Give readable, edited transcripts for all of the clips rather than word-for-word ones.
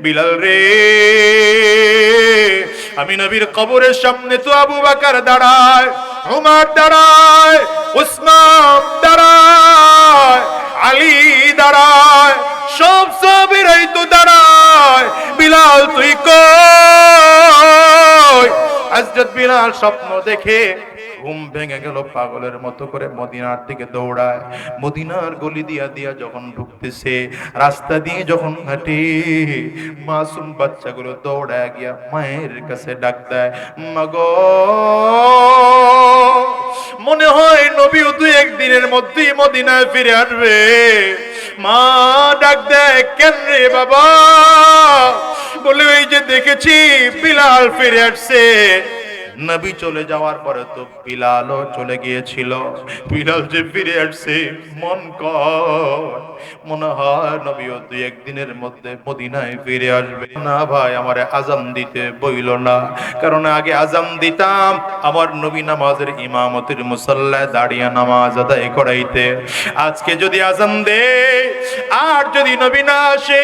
বিলাল রে, আমি নবীর কবরের সামনে তো আবু বকর দাঁড়ায়, উমর দাঁড়ায়, উসমান দাঁড়ায়, আলী দাঁড়ায়, সব সাহাবীরাই তো দাঁড়ায়, বিলাল তুই কই? হযরত বিলাল স্বপ্ন দেখে ঘুম ভেঙে গেল, পাগলের মতো করে মদিনার দিকে দৌড়ায়। মদিনার গলি দিয়া দিয়া যখন ঢুকতেছে, রাস্তা দিয়ে যখন হাঁটে, মাসুম বাচ্চাগুলো দৌড়ায় গিয়া মায়ের কাছে ডাক দেয়, মাগো, মনে হয় নবীও দুই একদিনের মধ্যেই মদিনায় ফিরে আসবে। মা ডাক দেয়, কেন রে বাবা? বলে, ওই যে দেখেছি বিলাল ফিরে আসছে। নবী চলে যাওয়ার পরে তো বিলালও চলে গিয়েছিল, বিলাল যে ফিরে আসছে মন কয় মনে হয় নবীও দুই একদিনের মধ্যে মদিনায় ফিরে আসবে। না ভাই, আমারে আজান দিতে বইল না, কারণ আগে আজান দিতাম আমার নবী নামাজের ইমামতির মুসাল্লায় দাঁড়িয়ে নামাজ আদায় করাইতে। আজকে যদি আজান দে আর যদি নবী না আসে,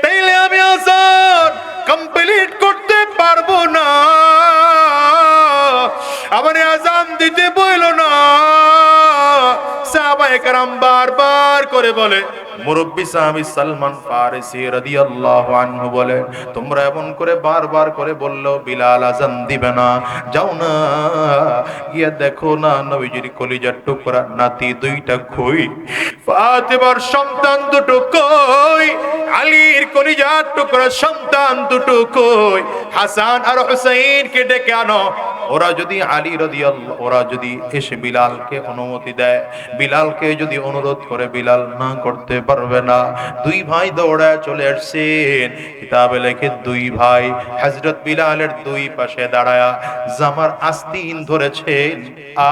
তাইলে আমি আজান কমপ্লিট করতে পারবো না। আবার আজান দিতে বইল না। সাহাবায়ে কেরাম বারবার করে বলে, মুরব্বী সাহাবী সালমান ফারিসি রাদিয়াল্লাহু আনহু বলে, তোমরা এমন করে বারবার করে বললো বিলাল আজান দিবে না, যাও না গিয়া দেখো না নবীজির কলিজার টুকরা নাতি দুইটা কই, ফাতেমার সন্তান দুটো কই, আলীর কলিজার টুকরা সন্তান দুটো কই, হাসান আর হুসাইনকে ডেকে আনো। ওরা যদি আলী রাদিয়াল্লাহু, ওরা যদি এসে বিলালকে অনুমতি দেয়, বিলালকে যদি অনুরোধ করে, বিলাল না করতে পারবে না। দুই ভাই দৌড়ায় চলে আসছেন, কিতাবে লেখে দুই ভাই হযরত বিলালের দুই পাশে দাঁড়ায়া জামার আস্তিন ধরেছেন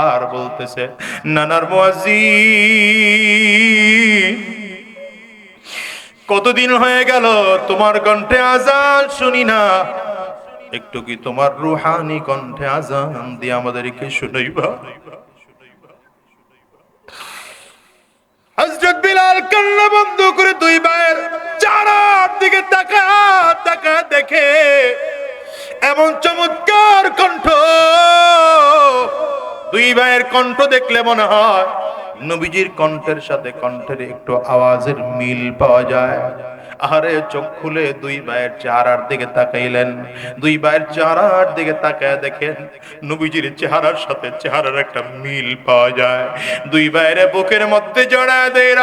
আর বলতেছে, নানার মুয়াজ্জিন, কতদিন হয়ে গেল তোমার কণ্ঠে আজান শুনি না, একটু কি তোমার রুহানি কণ্ঠে আজান দিয়ে আমাদেরকে শুনাইবা? হযরত বিলাল কান্না বন্ধ করে দুই ভাইয়ের চেহারার দিকে তাকায় দেখে এমন চমৎকার কণ্ঠ। দুই ভাইয়ের কণ্ঠ দেখলে মনে হয় নবীজির কণ্ঠের সাথে কণ্ঠের একটু আওয়াজের মিল পাওয়া যায়। আরে চোখ খুলে দুই ভাইয়ের চেহারার দিকে তাকাইলেন, দুই ভাইয়ের চেহারার দিকে তাকায় দেখেন নবীজির চেহারার সাথে চেহারার একটা মিল পাওয়া যায়। দুই ভাইয়ের বুকের মধ্যে জড়ায় দেয়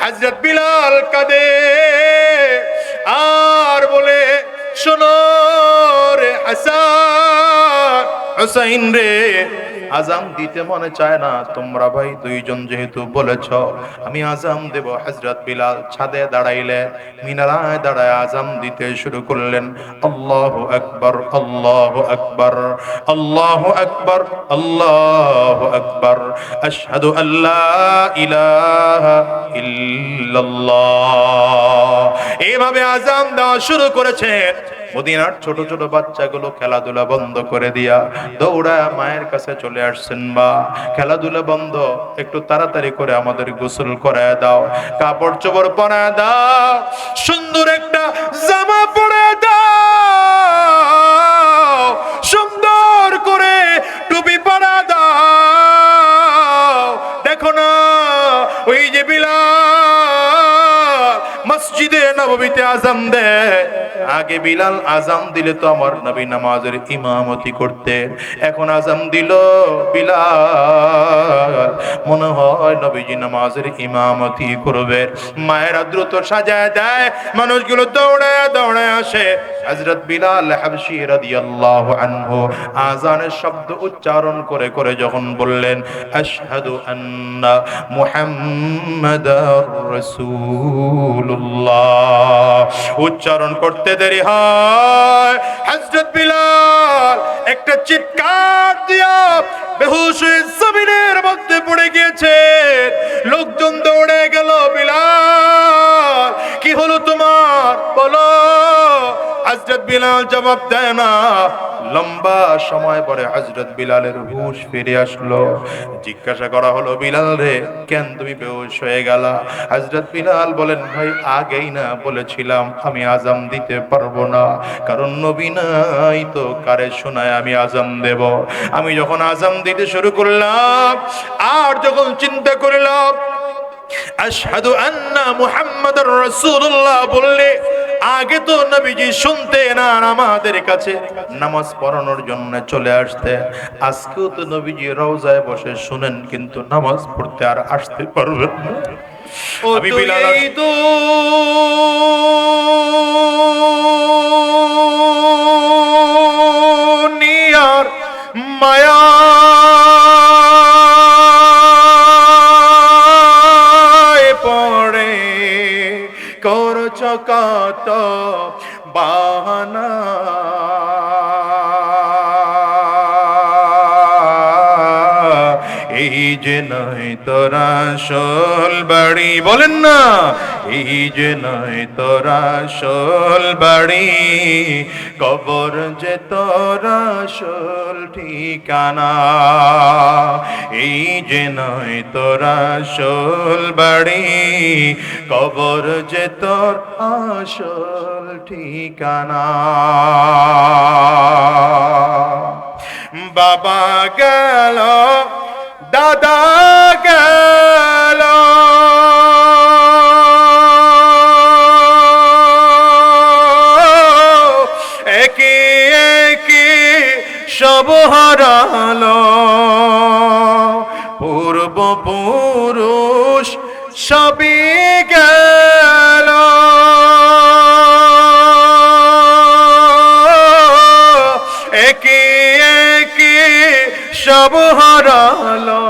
হযরত বিলাল কাঁদে আর বলে, শোনো রে হাসান, হুসাইন রে, আজান দিতে মনে চায় না, তোমরা ভাই দুইজন যেহেতু বলেছ আমি আজান দেব। হযরত বিলাল ছাদে দাঁড়াইলে মিনারায় দাঁড়ায় আজান দিতে শুরু করলেন, আল্লাহু আকবার, আল্লাহু আকবার, আল্লাহু আকবার, আল্লাহু আকবার, আশহাদু আল্লা ইলাহা ইল্লাল্লাহ। এইভাবে আজান দেওয়া শুরু করেছেন। মদিনার ছোট ছোট বাচ্চাগুলো খেলাধুলা বন্ধ করে দিয়া দৌড়া মায়ের কাছে চলে আসছেন, মা খেলাধুলা বন্ধ, একটু তাড়াতাড়ি করে আমাদের গোসল করায় দাও, কাপড় চোপড় পরায় দাও, সুন্দর একটা জামা পরে দাও, সুন্দর করে টুপি পরা দাও। দেখো না ওই যে বিলাল মসজিদে নববীতে আজান দেয়, আগে বিলাল আজান দিলে তো আমার নবী নামাজের ইমামতি করতে, এখন আজান দিল বিলাল, মনে হয় নবীজি নামাজের ইমামতি করবে। মায়েরা দ্রুত সাজায় দেয়, মানুষগুলো দৌড়ায় দৌড়ায় আসে। হযরত বিলাল হাবশী রাদিয়াল্লাহু আনহু আজানের শব্দ উচ্চারণ করে করে যখন বললেন, আশহাদু আন্না মুহাম্মাদার রাসূলুল্লাহ, উচ্চারণ করতে দেরি হয়, হযরত বিলাল একটা চিৎকার দিয়া বেহুশ হয়ে জমিনের মধ্যে পড়ে গিয়েছে। লোকজন দৌড়ে গেল, বিলাল কি হলো তোমার বলো? হযরত বিলাল জবাব দেয় না। লম্বা সময় পরে হযরত বিলালের হুঁশ ফিরে আসলো। জিজ্ঞাসা করা হলো, বিলাল রে, কেন তুমি বেহুশ হয়ে গেলা? হযরত বিলাল বলেন, ভাই আগেই না বলেছিলাম আমি আযান দিতে পারবো না, কারণ নবী নাই তো কারে শোনায় আমি আযান দেব। আমি যখন আযান দিতে শুরু করলাম আর যখন চিন্তা করলাম আশহাদু আন্না মুহাম্মাদুর রাসূলুল্লাহ বললে আগে তো নবীজি শুনতেন আর আমাদের কাছে নামাজ পড়ানোর জন্য চলে আসতেন। আজকেও তো নবীজি রওজায় বসে শুনেন, কিন্তু নামাজ পড়তে আর আসতে পারবেন না। আমি বিলাল দুনিয়ার মায়া পড়ে করছ কত বাহানা, এই যে নয় তোরা আসল বাড়ি, বলেন না, এই যে নয় তোরা আসল বাড়ি, কবর যে তোরা আসল ঠিকানা। এই যে নয় তোরা আসল বাড়ি, কবর যে তোর আসল ঠিকানা। বাবা গেল, দাদা গেল, একে একে সব হারালো, পূর্বপুরুষ সবই গেল, একে একে সব হারালো,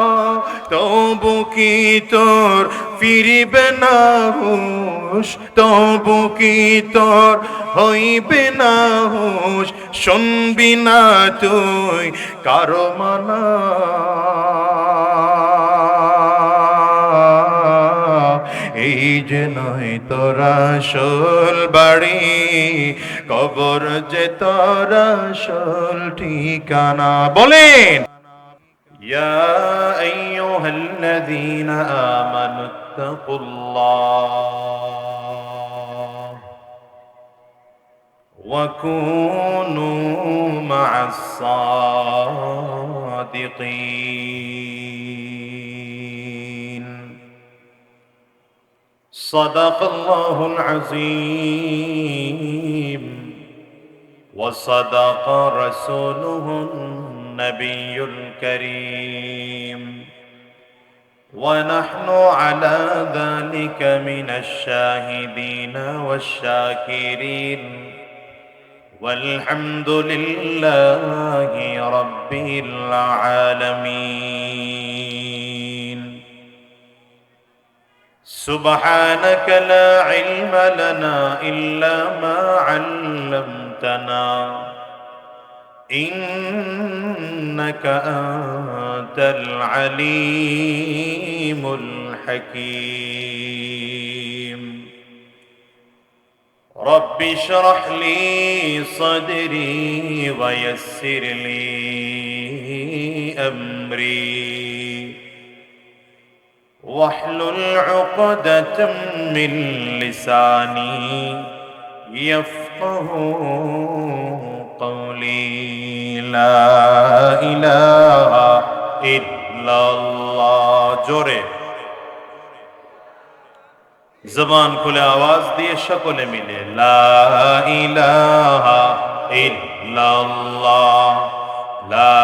তবু কি তোর ফিরিবে না হুঁশ, তবু কি তোর হইবে না হুঁশ, শুনবি না তুই কারো মানা। এই যে নয় তোরা আসল বাড়ি, কবর যে তোরা আসল ঠিকানা। বলেন, ইয়া আইয়ুহাল্লাযীনা আমানুত্তাকুল্লাহ ওয়া কুনু মা'আস সাদিকিন। সাদাকাল্লাহুল আযীম ওয়া সাদাকা রাসূলুহুন নাবিয়্যুল কারীম ওয়া নাহনু আলা যালিকা মিনাশ শাহিদিনা ওয়াশ শাকিরিন والحمد لله رب العالمين. سبحانك لا علم لنا إلا ما علمتنا إنك أنت العليم الحكيم. رب اشرح لي صدري ويسر لي أمري واحلل عقدة من لساني يفقه قولي. لا إله إلا الله. জোরে জবান খুলে আওয়াজ দিয়ে সকলে মিলে লা ইলাহা ইল্লাল্লাহ, লা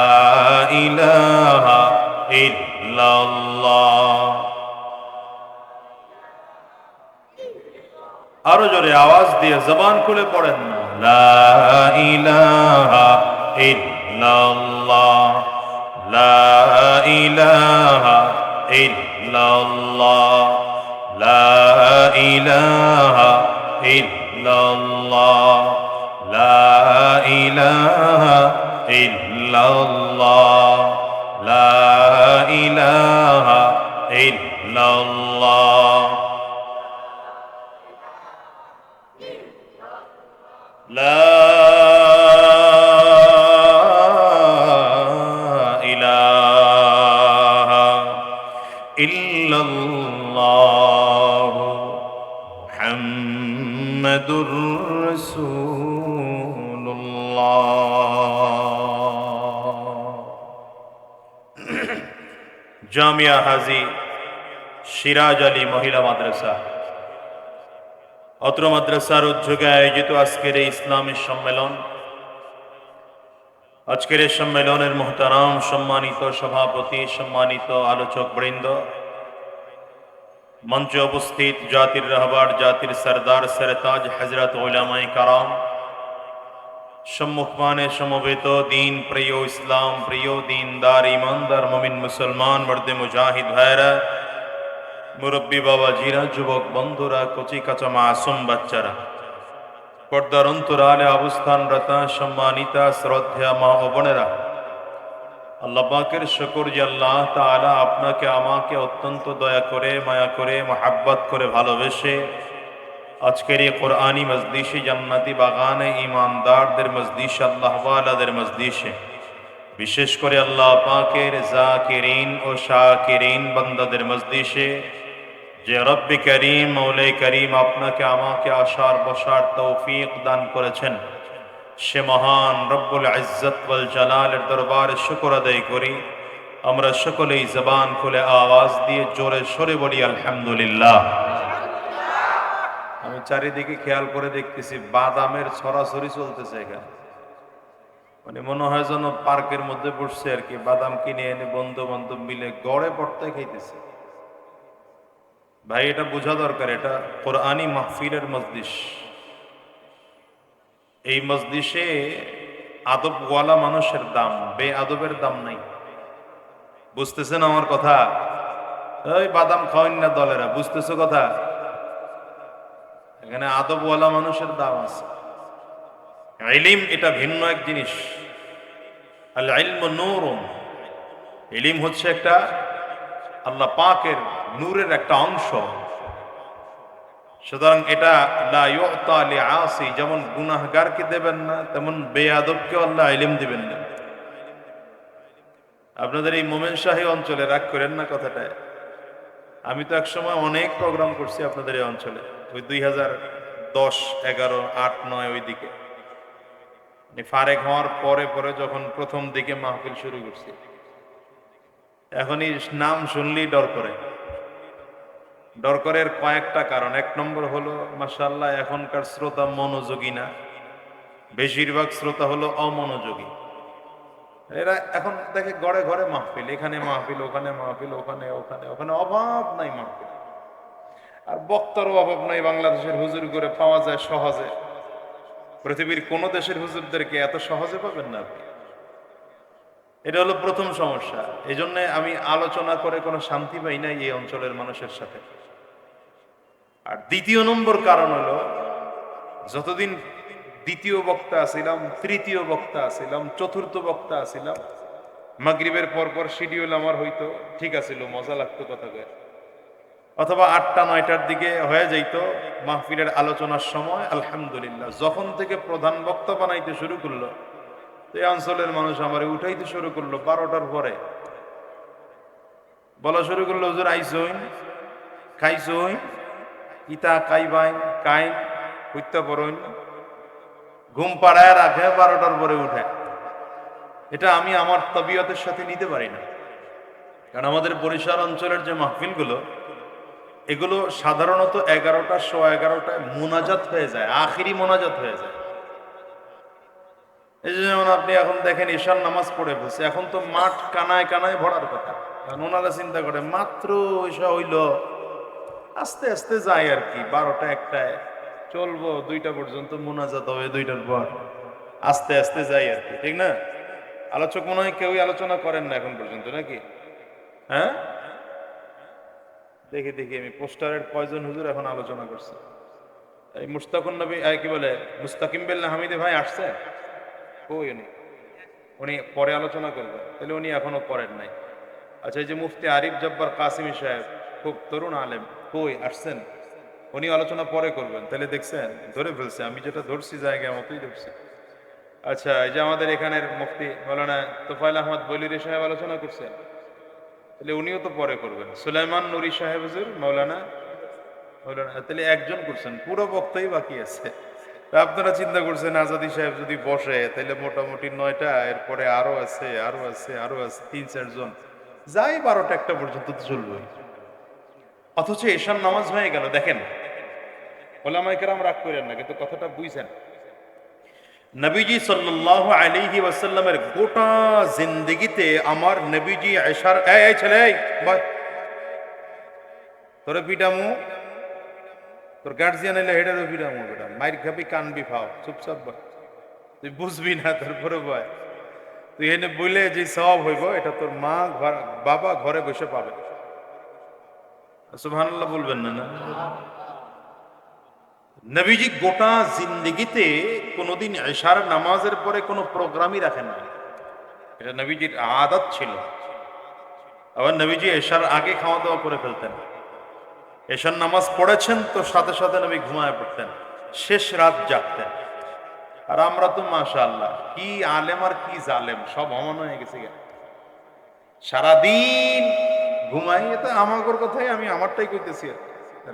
ইলাহা ইল্লাল্লাহ। আরো জোরে আওয়াজ দিয়ে জবান খুলে পড়েন না, লা ইলাহা ইল্লাল্লাহ, লা ইলাহা ইল্লাল্লাহ, লা ইলাহা ইল্লাল্লাহ, লা ইলাহা ইল্লাল্লাহ, লা ইলাহা ইল্লাল্লাহ, লা জামিয়া হাজি সিরাজ আলী মহিলা মাদ্রাসা, অত্র মাদ্রাসার উদ্যোগে আয়োজিত আজকের এই ইসলামী সম্মেলন। আজকের এই সম্মেলনের মুহতারাম সম্মানিত সভাপতি, সম্মানিত আলোচক বৃন্দ, মঞ্চে উপস্থিত জাতির রাহবার, জাতির সরদার সরতাজ হযরত উলামায়ে কারাম, সম্মুখমানে সমবেত দিন প্রিয়, ইসলাম প্রিয়, দিনদার ইমানদার মুমিন মুসলমান মর্দে মুজাহিদ ভাইরা, মুরব্বী বাবাজিরা, যুবক বন্ধুরা, কচি কাঁচা মাসুম বাচ্চারা, পর্দার অন্তরালে অবস্থানরত সম্মানিতা শ্রদ্ধা মা ও বোনেরা, আল্লাহ পাকের শুকর যে আল্লাহ তাআলা আপনাকে আমাকে অত্যন্ত দয়া করে, মায়া করে, মহাব্বত করে ভালোবেসে আজকের এই কোরআনী মজলিসে, জান্নাতি বাগানে, ইমানদারদের মজলিসে, আল্লাহ ওয়ালাদের মজলিসে, বিশেষ করে আল্লাহ পাকের জাকিরিন ও শাকিরিন বান্দাদের মজলিসে যে রব্বি করিম, মৌলাই করিম আপনাকে আমাকে আসার বসার তৌফিক দান করেছেন, সে মহান রব্বুল ইজ্জত ওয়াল জালালের দরবারে শুকর আদায় করি। আমরা সকলেই জবান খুলে আওয়াজ দিয়ে জোরে সরে বলি আলহামদুলিল্লাহ। আমি চারিদিকে খেয়াল করে দেখতেছি বাদামের ছড়াছড়ি চলতেছে এখানে, মানে মনে হয় যেন পার্কের মধ্যে বসছে আর কি, বাদাম কিনে এনে বন্ধু বান্ধব মিলে গড়ে পড়তে খাইতেছে। ভাই এটা বোঝা দরকার, এটা কোরআনী মাহফিলের মজলিস। এই মজলিসে আদবওয়ালা মানুষের দাম, বে আদবের দাম নাই। বুঝতেছেন আমার কথা? ওই বাদাম খাওয়েন না দলেরা, বুঝতেছো কথা? এখানে আদবওয়ালা মানুষের দাম আছে। ইলম এটা ভিন্ন এক জিনিস। আল ইলমু নূরুন, ইলম হচ্ছে একটা আল্লাহ পাকের নূরের একটা অংশ। সুতরাং এটা লা ইউতা লিআসি, যেমন গুনাহগারকে দেবেন না, তেমন বেয়াদবকে আল্লাহ ইলম দিবেন না। আপনাদের এই মোমেন শাহী অঞ্চলে রাগ করেন না কথাটায়। আমি তো এক সময় অনেক প্রোগ্রাম করছি আপনাদের এই অঞ্চলে, ওই 2010, 11, 8, 9 ওই দিকে, ফারেক হওয়ার পরে পরে যখন প্রথম দিকে মাহফিল শুরু করছি, এখনই নাম শুনলেই ডর করে। ডর করার কয়েকটা কারণ। এক নম্বর হলো মাশাআল্লাহ এখনকার শ্রোতা মনোযোগী না, বেশিরভাগ শ্রোতা হলো অমনোযোগী। এরা এখন দেখে ঘরে ঘরে মাহফিল, এখানে মাহফিল, ওখানে মাহফিল, ওখানে ওখানে ওখানে, অভাব নাই মাহফিল। আর বক্তারও অভাব নাই, বাংলাদেশের হুজুর করে পাওয়া যায় সহজে। পৃথিবীর কোন দেশের হুজুরদেরকে এত সহজে পাবেন না আপনি। এটা হলো প্রথম সমস্যা। এই জন্য আমি আলোচনা করে কোনো শান্তি পাই না এই অঞ্চলের মানুষের সাথে। আর দ্বিতীয় নম্বর কারণ হলো, যতদিন দ্বিতীয় বক্তা আছিলাম, তৃতীয় বক্তা আছিলাম, চতুর্থ বক্তা আছিলাম, মাগরিবের পর পর শিডিউল আমার হইতো, ঠিক আছিল, মজা লাগতো কথা কয়ে, অথবা 8টা 9টার দিকে হয়ে যাইত মাহফিলের আলোচনার সময়। আলহামদুলিল্লাহ, যখন থেকে প্রধান বক্তা বানাইতে শুরু করলো, এই অঞ্চলের মানুষ আমার উঠাইতে শুরু করলো 12টার পরে। বলা শুরু করলো, হুজুর আইসইন, খাইসইন, ইতা কাইবাইন, কাইন হইতে পড়ইন, ঘুম পাড়ায় রাখে 12টার পরে উঠে। এটা আমি আমার তবিয়তের সাথে নিতে পারি না। কারণ আমাদের বরিশাল অঞ্চলের যে মাহফিলগুলো, এগুলো সাধারণত 11টা, 11:15টায় মোনাজাত হয়ে যায়, আখিরি মোনাজাত হয়ে যায়। এই যেমন আপনি এখন দেখেন ঈশার নামাজ পড়ে বসে, এখন তো মাঠ কানায় কানায় ভরার কথা। ওনারা চিন্তা করে মাত্র ঈশা হইল, আস্তে আস্তে যায় আর কি, 12টা 1টায় চলবো, 2টা পর্যন্ত মোনাজাত হবে, 2টার পর আস্তে আস্তে যাই আর কি, ঠিক না? আলোচক মনে হয় কেউই আলোচনা করেন না এখন পর্যন্ত, নাকি? হ্যাঁ, দেখি দেখি আমি পোস্টারের কয়জন হুজুর এখন আলোচনা করছে। এই মুস্তাকুন নবী, কি বলে, মুস্তাকিম বিল্লাহ হামিদে ভাই আসছে? কই উনি পরে আলোচনা করবেন, তাহলে উনি এখনো করেন নাই। আচ্ছা, এই যে মুফতি আরিফ জব্বার কাসিমি সাহেব, খুব তরুণ আলেম, কই আসছেন? উনি আলোচনা পরে করবেন, তাহলে দেখছেন ধরে ফেলছে, আমি যেটা ধরছি জায়গা মতোই ধরছি। আচ্ছা, এই যে আমাদের এখানের মুফতি মৌলানা তোফায়েল আহমদ বলিরি সাহেব আলোচনা করছেন, তাহলে উনিও তো পরে করবেন। সুলাইমান নুরি সাহেব হুজুর, মৌলানা, তাহলে একজন করছেন, পুরো বক্তাই বাকি আছে। আপনারা চিন্তা করছেন আজাদি সাহেব যদি বসে তাহলে মোটামুটি 9টা, এরপরে আরো আছে, আরো আছে, আরো আছে, 3-4 জন, যাই 12টা 1টা পর্যন্ত তো চলবে। অথচ এশার নামাজ হয়ে গেল। দেখেন, ওলামায়ে কেরাম রাগ করেন না, কিন্তু কথাটা বুঝছেন। নবীজি সাল্লাল্লাহু আলাইহি ওয়াসাল্লামের গোটা জিন্দেগিতে আমার নবীজি এশার, এই ছেলে, এই বয়, তোরে পিটামু, তোর গার্জিয়ান এলে হেডারও পিটামু, বেটা মাইর খাবি, কানবি, ফাও, চুপচাপ বয়, তুই বুঝবি না, তারপরে বয়, তুই এনে বইলে যে সওয়াব হইব এটা তোর মা বাবা ঘরে বসে পাবে। সুবহানাল্লাহ বলবেন না? না, নবীজি গোটা জিন্দেগিতে কোনোদিন এশার নামাজের পরে কোনো প্রোগ্রামই রাখেন না, এটা নবীজির আদত ছিল। আবার নবীজি এশার আগে খাওয়া দাওয়া করে ফেলতেন। এশার নামাজ পড়েছেন তো সাথে সাথে নবী ঘুমায় পড়তেন, শেষ রাত জাগতেন। আর আমরা তো মাশাআল্লাহ কি আলেম আর কি জালেম, সব অমন হয়ে গেছে। সারাদিন ঘুমাই, এটা আমাগর কথাই, আমি আমারটাই কইতেছি।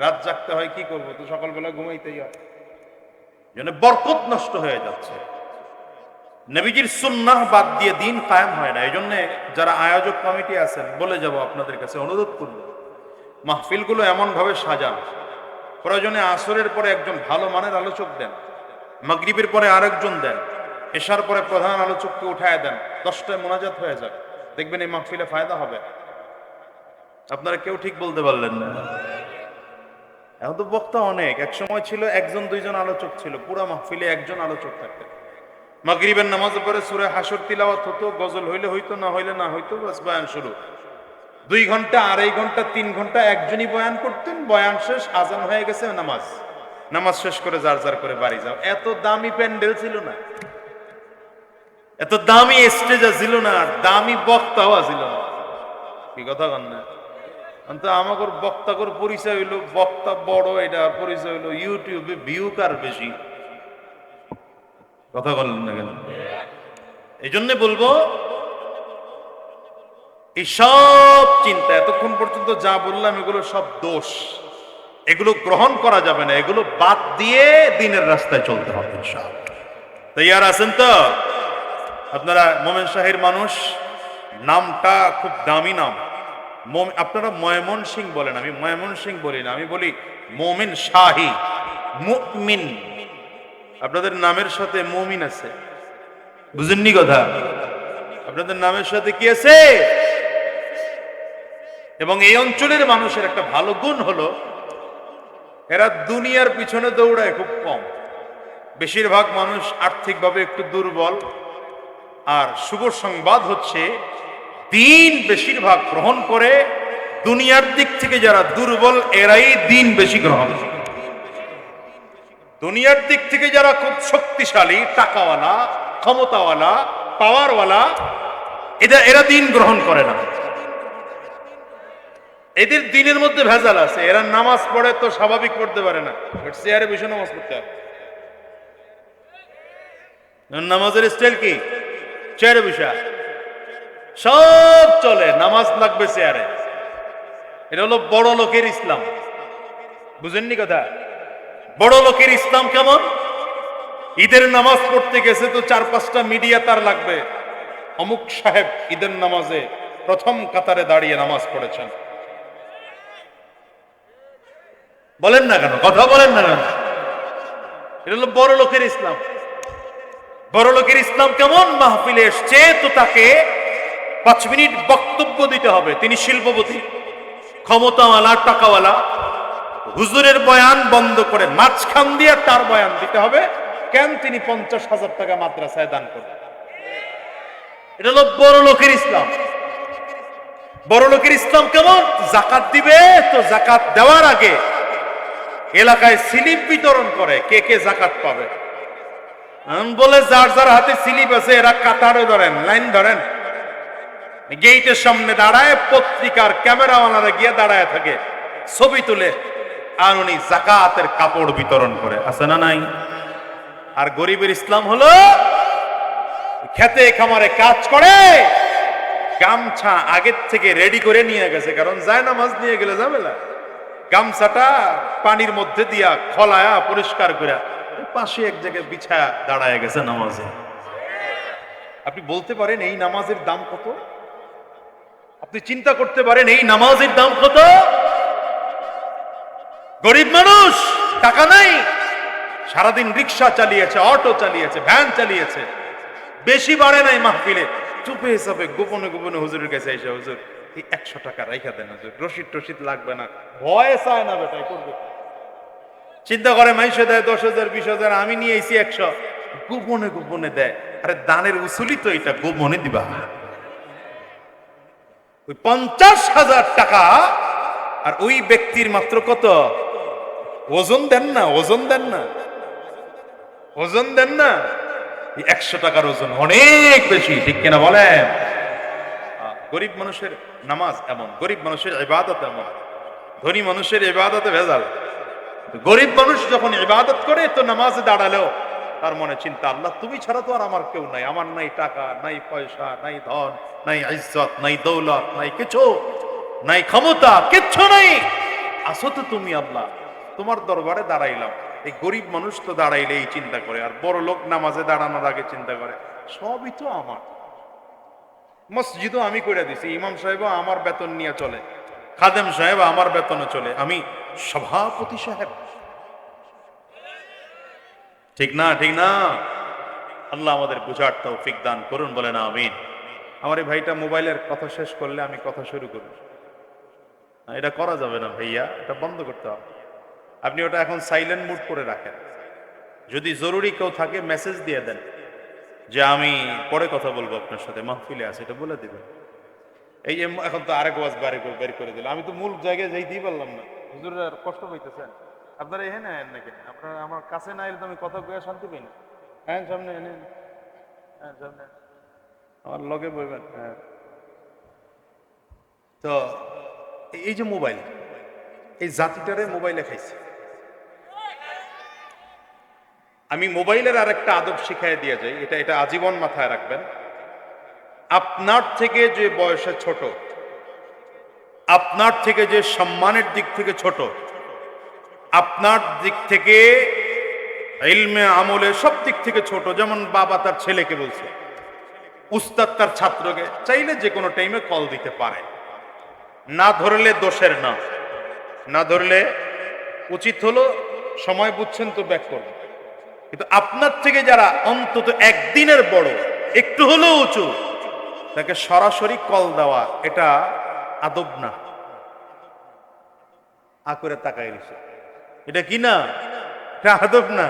রাত জাগতে হয়, কি করবো, তো সকালবেলা ঘুমাইতেই হয়, জন্য বরকত নষ্ট হয়ে যাচ্ছে। নবীজির সুন্নাহ বাদ দিয়ে দিন কায়েম হয় না। এই জন্য যারা আয়োজক কমিটি আছেন, বলে যাব আপনাদের কাছে, অনুরোধ করব, মাহফিলগুলো এমন ভাবে সাজান, প্রয়োজনে আসরের পরে একজন ভালো মানের আলোচক দেন, মাগরিবের পরে আরেকজন দেন, এশার পরে প্রধান আলোচককে উঠায় দেন, 10টায় মোনাজাত হয়ে যাক, দেখবেন এই মাহফিলে ফায়দা হবে। আপনারা কেউ ঠিক বলতে পারলেন না। এখন তো বক্তা অনেক, এক সময় ছিল 1-2 আলোচক ছিল, পুরা মাহফিলে একজন আলোচক থাকতেন। মাগরিবের নামাজের পরে সূরা হাসর তিলাওয়াত হতো, গজল হইলে হইতো, না হইলে না হইতো, বাস বয়ান শুরু। 2 ঘন্টা, 2.5 ঘন্টা, 3 ঘন্টা একজনই বয়ান করতেন, বয়ান শেষ, আজান হয়ে গেছে, নামাজ শেষ করে যার যার করে বাড়ি যাও। এত দামি প্যান্ডেল ছিল না, এত দামি স্টেজ ছিল না, আর দামি বক্তাও ছিল না। কি কথা কন না? আমাদের বক্তাগর পরিচয় হইলো বক্তা বড়, এটা পরিচয় হইলো ইউটিউবে ভিউ কার বেশি। কথা বললেন না কেন? এই জন্য বলবো, এই সব চিন্তা এতক্ষণ পর্যন্ত যা বললাম এগুলো সব দোষ, এগুলো গ্রহণ করা যাবে না, এগুলো বাদ দিয়ে দিনের রাস্তায় চলতে হবে ইনশাআল্লাহ। তৈয়ার আছেন তো আপনারা? মোমেন শাহের মানুষ নামটা খুব দামি নাম। আপনারা ময়মন সিং বলেন, আমি ময়মন সিং বলি না, আমি বলি মোমিন শাহী, মুমিন। আপনাদের নামের সাথে মুমিন আছে, বুঝেননি কথা? আপনাদের নামের সাথে কি আছে? এবং এই অঞ্চলের মানুষের একটা ভালো গুণ হলো, এরা দুনিয়ার পিছনে দৌড়ায় খুব কম। বেশিরভাগ মানুষ আর্থিকভাবে একটু দুর্বল, আর শুভ সংবাদ হচ্ছে দিন বেশিরভাগ গ্রহণ করে। দুনিয়ার দিক থেকে যারা দুর্বল, এরাই দিন বেশি গ্রহণ করে। দুনিয়ার দিক থেকে যারা খুব শক্তিশালী, টাকাওয়ালা, ক্ষমতাওয়ালা, পাওয়ারওয়ালা, এরা দিন গ্রহণ করে না। এদের দিনের মধ্যে ভেজাল আছে। এরা নামাজ পড়ে তো স্বাভাবিক পড়তে পারে না, চেয়ারে বসে নামাজ পড়তে হবে। নামাজের স্টাইল কি? চেয়ারে বসে সব চলে, নামাজ লাগবে চেয়ারে। এটা হলো বড় লোকের ইসলাম, বুঝেননি কথা? বড় লোকের ইসলাম কেমন? ঈদের নামাজ পড়তে গেছে তো 4-5টা মিডিয়া তার লাগবে। অমুক সাহেব ঈদের নামাজে প্রথম কাতারে দাঁড়িয়ে নামাজ পড়েছেন। বলেন না কেন? কথা বলেন না কেন? এটা হলো বড় লোকের ইসলাম। বড় লোকের ইসলাম কেমন? মাহফিলে এসছে তো তাকে 5 মিনিট বক্তব্য দিতে হবে। তিনি শিল্পপতি, ক্ষমতাওয়ালা, টাকাওয়ালা। হুজুরের বয়ান বন্ধ করে মাঝখান দিয়ে তার বয়ান দিতে হবে। কেন? তিনি 50,000 টাকা মাদ্রাসায় দান করবেন। এটা হলো বড় লোকের ইসলাম। বড় লোকের ইসলাম কেমন? জাকাত দিবে তো জাকাত দেওয়ার আগে এলাকায় স্লিপ বিতরণ করে, কে কে জাকাত পাবে। বলে যার যার হাতে স্লিপ আছে এরা কাতারে ধরেন, লাইন ধরেন, গেটের সামনে দাঁড়ায়, পত্রিকার ক্যামেরাওয়ালারা গিয়ে দাঁড়ায় থাকে, ছবি তুলে, আর উনি জাকাতের কাপড় বিতরণ করে। আছে না নাই? আর গরিবের ইসলাম হলো খেতে খামারে কাজ করে, গামছা আগের থেকে রেডি করে নিয়ে গেছে, কারণ জায়নামাজ নিয়ে গেলে ঝামেলা। গামছাটা পানির মধ্যে দিয়া খলায়া পরিষ্কার করে পাশে এক জায়গায় বিছা দাঁড়ায় গেছে নামাজে। আপনি বলতে পারেন এই নামাজের দাম কত? আপনি চিন্তা করতে পারেন এই নামাজের দাম কত? গরিব মানুষ, টাকা নাই, সারাদিন রিক্সা চালিয়েছে, অটো চালিয়েছে, ভ্যান চালিয়েছে, বেশি বাড়ে নাই মাহফিলে, চুপে হিসাবে গোপনে গোপনে হুজুরের কাছে এসে, হুজুর এই 100 টাকা রাইখা দেন হুজুর, রশিদ টশিদ লাগবে না। ভয়ে চায় না বেটাই করবে, চিন্তা করে মাইশে দেয় 10,000 20,000, আমি নিয়ে এসি 100, গোপনে গোপনে দেয়। আরে দানের উসুলি তো এটা, গোপনে দিবা। ওই 50,000 টাকা আর ওই ব্যক্তির মাত্র কত? ওজন দেন না, ওজন দেন না, ওজন দেন না। 100 টাকার ওজন অনেক বেশি, ঠিক কিনা বলেন? গরিব মানুষের নামাজ এমন, গরিব মানুষের ইবাদত এমন। ধনী মানুষের ইবাদতে ভেজাল। গরিব মানুষ যখন ইবাদত করে তো নামাজে দাঁড়ালেও তার মনে চিন্তা, আল্লাহ তুমি ছাড়া তো আর আমার কেউ নাই, আমার নাই টাকা, নাই পয়সা, নাই ধন, নাই ইজ্জত, নাই দৌলত, নাই কিছু, নাই ক্ষমতা, কিচ্ছু নাই, আসো তো তুমি আল্লাহ, তোমার দরবারে দাঁড়াইলাম। এই গরিব মানুষ তো দাঁড়াইলে এই চিন্তা করে, আর বড় লোক নামাজে দাঁড়ানোর আগে চিন্তা করে সবই তো আমার, মসজিদও আমি করে দিছি, ইমাম সাহেব আমার বেতন নিয়ে চলে, খাদেম সাহেব আমার বেতনে চলে, আমি সভাপতি সাহেব। ঠিক না? ঠিক না? আল্লাহ আমাদের বুঝার তৌফিক দান করুন, বলেন আমিন। আমার এই ভাইটা মোবাইলের কথা শেষ করলে আমি কথা শুরু করব, এটা করা যাবে না ভাইয়া, এটা বন্ধ করতে হবে। আপনি ওটা এখন সাইলেন্ট মুড করে রাখেন, যদি জরুরি কেউ থাকে মেসেজ দিয়ে দেন যে আমি পরে কথা বলবো আপনার সাথে, মাহফিলে আছে, এটা বলে দিবেন। এই যে এখন তো আরেক ওয়াজ বের করে দিল, আমি তো মূল জায়গায় যাইতেই পারলাম না। হুজুর আর কষ্ট পাইতেছেন আপনারা, এখানে আয়েন নাকি? আপনারা আমার কাছে না এলে তো আমি কথা কয়ে শান্তি পাই না। হ্যাঁ সামনে এনে, হ্যাঁ সামনে আমার লগে বইবেন। হ্যাঁ, তো এই যে মোবাইল, এই জাতিটারে মোবাইলে খাইছে। আমি মোবাইলের আরেকটা আদব শিখাই দিয়ে যাই, এটা আজীবন মাথায় রাখবেন। আপনার থেকে যে বয়সে ছোট, আপনার থেকে যে সম্মানের দিক থেকে ছোট, আপনার দিক থেকে ইলমে আমলে সব দিক থেকে ছোট, যেমন বাবা তার ছেলেকে বলছে, উস্তাদ তার ছাত্রকে, চাইলে যে কোনো টাইমে কল দিতে পারে, না ধরলে দোষের না, না ধরলে উচিত হলো সময় বুঝছেন তো ব্যাক করবে। কিন্তু আপনার থেকে যারা অন্তত একদিনের বড়, একটু হলেও উঁচু, তাকে সরাসরি কল দেওয়া এটা আদব না। করে তাকাই রয়েছে, এটা কি না? এটা আদব না।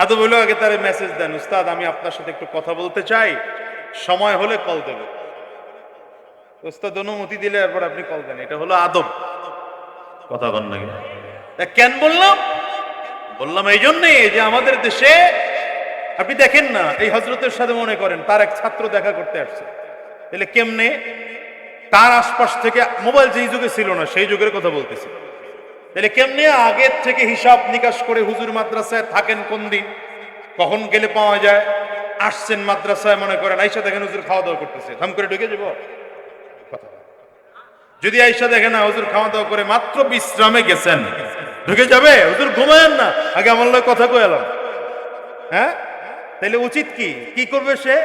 আদব হলো আগে তার মেসেজ দেন, উস্তাদ আমি আপনার সাথে একটু কথা বলতে চাই, সময় হলে কল দেব। উস্তাদ অনুমতি দিলে এরপর আপনি কল দেন, এটা হলো আদব। কথা বল না কেন বললাম? বললাম এই জন্যই যে আমাদের দেশে আপনি দেখেন না, এই হজরতের সাথে মনে করেন তার এক ছাত্র দেখা করতে আসছে, তাহলে কেমনে তার আশপাশ থেকে, মোবাইল যেই যুগে ছিল না সেই যুগের কথা বলতেছি, তাহলে কেমনে আগের থেকে হিসাব নিকাশ করে হুজুর মাদ্রাসায় থাকেন কোন দিন, কখন গেলে পাওয়া যায়, আসছেন মাদ্রাসায় মনে করেন আইসা দেখেন হুজুর খাওয়া দাওয়া করতেছে, ধাম করে ঢুকে যাব। যদি আইসা দেখেন না হুজুর খাওয়া দাওয়া করে মাত্র বিশ্রামে গেছেন, ঢুকে যাবে? হুজুর ঘুমায়েন না, আগে আমার লোক কথা কয়ে এলাম। হ্যাঁ, তাহলে উচিত কি করবে সে?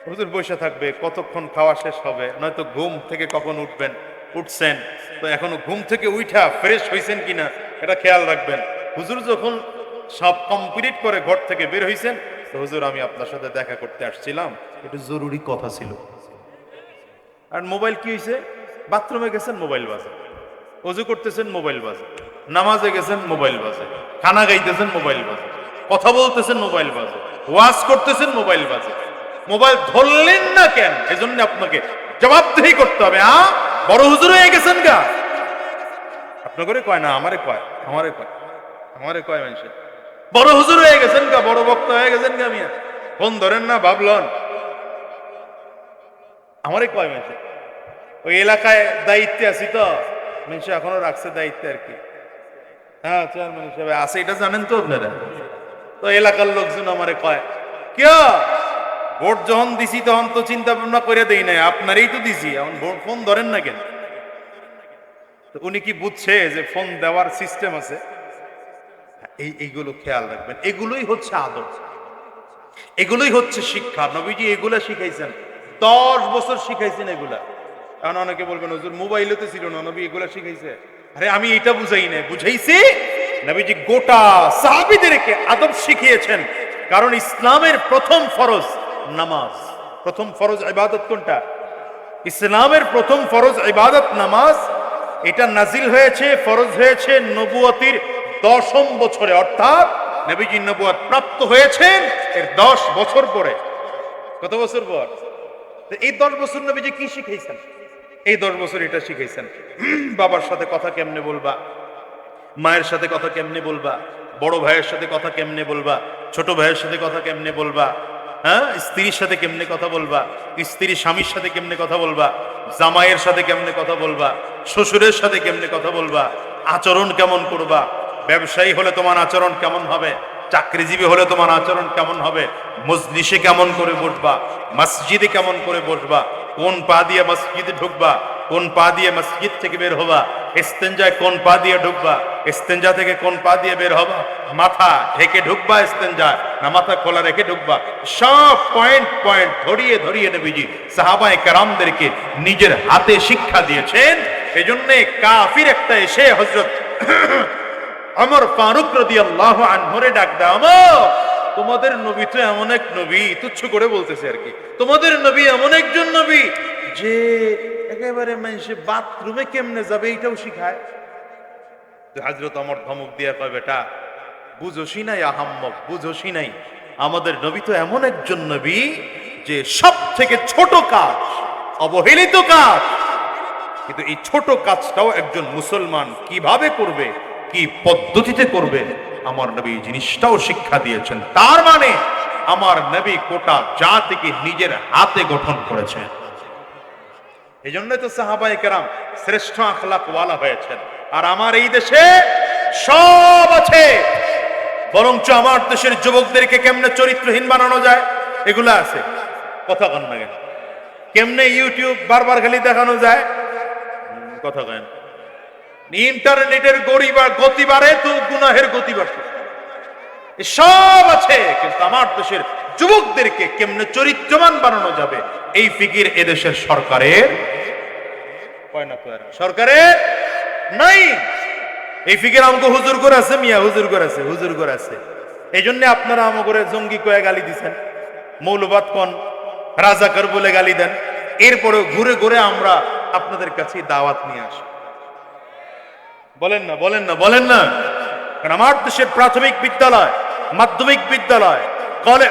হুজুর বসে থাকবে, কতক্ষণ খাওয়া শেষ হবে, নয়তো ঘুম থেকে কখন উঠছেন, তো এখনো ঘুম থেকে উঠা ফ্রেশ হয়েছেন কিনা এটা খেয়াল রাখবেন। হুজুর যখন সব কমপ্লিট করে ঘর থেকে বের হয়েছেন, তো হুজুর আমি আপনার সাথে দেখা করতে আসছিলাম, একটু জরুরি কথা ছিল। আর মোবাইল কি হয়েছে? বাথরুমে গেছেন মোবাইল বাজে, ওযু করতেছেন মোবাইল বাজে, নামাজে গেছেন মোবাইল বাজে, খানা গাইতেছেন মোবাইল বাজে, কথা বলতেছেন মোবাইল বাজে, ওয়াজ করতেছেন মোবাইল বাজে। মোবাইল ধরলেন না কেন? এজন্য আপনাকে জবাবদিহি করতে হবে। বড় হুজুর হয়ে গেছেন গা, আপনাকে কয় না, আমারে কয় মানুষ বড় হুজুর হয়ে গেছেন গা, বড় বক্তা হয়ে গেছেন গা, মিয়া ফোন ধরেন না ভাবলন, আমারে কয় মানুষ। ওই এলাকায় দায়িত্বে আছি তো, মানুষ এখনো রাখছে দায়িত্বে আর কি। হ্যাঁ চেয়ারম্যান হিসেবে আছে, এটা জানেন তো আপনারা। তো এলাকার লোকজন আমারে কয়, কে ভোট যখন দিছি তখন তো চিন্তা ভাবনা করে দেই নাই, আপনারই তো দিছি, এখন ফোন ধরেন না কেন? তো উনি কি বুঝছে যে ফোন দেওয়ার সিস্টেম আছে? এইগুলো খেয়াল রাখবেন। এগুলোই হচ্ছে আদব, এগুলোই হচ্ছে শিক্ষা। নবীজি এগুলা শিখাইছেন, 10 বছর শিখাইছেন এগুলা। এখন অনেকে বলবেন হুজুর মোবাইলও তো ছিল না, নবী এগুলা শিখাইছে। আরে আমি এটা বুঝাই না, বুঝাইছি নবীজি গোটা সাহাবীদেরকে আদব শিখিয়েছেন। কারণ ইসলামের প্রথম ফরজ নামাজ। প্রথম ফরজ ইবাদত কোনটা? ইসলামের প্রথম ফরজ ইবাদত নামাজ। এটা নাজিল হয়েছে, ফরজ হয়েছে নবুয়তির 10ম বছরে, অর্থাৎ নবীজি নবুয়ত প্রাপ্ত হয়েছেন এর 10 বছর পরে। কত বছর পর? এই 10 বছর নবীজি কি শিখাইছেন? এই 10 বছর এটা শিখাইছেন বাবার সাথে কথা কেমনে বলবা, মায়ের সাথে কথা কেমনে বলবা, বড় ভাইয়ের সাথে কথা কেমনে বলবা, ছোট ভাইয়ের সাথে কথা কেমনে বলবা, হ্যাঁ, স্ত্রীর সাথে কেমনে কথা বলবা, স্ত্রী স্বামীর সাথে কেমনে কথা বলবা, জামাইয়ের সাথে কেমনে কথা বলবা, শ্বশুরের সাথে কেমনে কথা বলবা, আচরণ কেমন করবা, ব্যবসায়ী হলে তোমার আচরণ কেমন হবে, চাকরিজীবী হলে তোমার আচরণ কেমন হবে, মজলিসে কেমন করে বসবা, মসজিদে কেমন করে বসবা, কোন পা দিয়ে মসজিদে ঢুকবা, কোন পা দিয়ে মসজিদ থেকে বের হবা, ইস্তেঞ্জায় কোন পা দিয়ে ঢুকবা, ইস্তেঞ্জা থেকে কোন পা দিয়ে বের হবা, মাথা ঢেকে ঢুকবা ইস্তেঞ্জায় না মাথা খোলা রেখে ঢুকবা, সব পয়েন্ট পয়েন্ট ধরিয়ে ধরিয়ে নবীজি সাহাবায়ে কেরামদেরকে নিজের হাতে শিক্ষা দিয়েছেন। এজন্য কাফির একটা এসে হযরত ওমর ফারুক রাদিয়াল্লাহু আনহুরে ডাক দাও, তোমাদের নবী তো এমন এক নবী, তুচ্ছ করে বলতেছে আর কি, তোমাদের নবী এমন একজন নবী যে একেবারে মানুষে বাথরুমে কেমনে যাবে এটাও শিখায়। হযরত ওমর ধমক দিয়ে কয়, বেটা বুঝোসি নাই আহাম্মক, বুঝোসি নাই, আমাদের নবী তো এমন একজন নবী যে সব থেকে ছোট কাজ, অবহেলিত কাজ, কিন্তু এই ছোট কাজটাও একজন মুসলমান কিভাবে করবে, কি পদ্ধতিতে করবে, আমার নবী জিনিসটাও শিক্ষা দিয়েছেন। তার মানে আমার নবী গোটা জাতিকে নিজের হাতে গঠন করেছেন। এই জন্যই তো সাহাবায়ে কেরাম শ্রেষ্ঠ আখলাক ওয়ালা হয়েছেন। আর আমার এই দেশে সব আছে, বরঞ্চ আমার দেশের যুবকদেরকে কেমনে চরিত্রহীন বানানো যায় এগুলা আছে। কথা কন না কেন? কেমনে ইউটিউব বারবার খালি দেখানো যায়, কথা কেন? ইন্টারনেটের গতি বাড়ে তো গুনাহের গতি বাড়ছে, সব আছে। কিন্তু আমার দেশের যুবকদেরকে কেমনে চরিত্রবান বানানো যাবে এই ফিকির এদেশের সরকারের সরকারের নাই। এই ফিকির আমাকে হুজুর করে আছে, মিয়া হুজুর করে আছে, হুজুর করে আছে। এই জন্য আপনারা আমাকে জঙ্গি কয়ে গালি দিচ্ছেন, মৌলবাদ কোন, রাজাকার বলে গালি দেন। এরপরেও ঘুরে ঘুরে আমরা আপনাদের কাছে দাওয়াত নিয়ে আসি। বলেন না, বলেন না, বলেন না। কারণ আমার দেশের প্রাথমিক বিদ্যালয়, মাধ্যমিক বিদ্যালয়,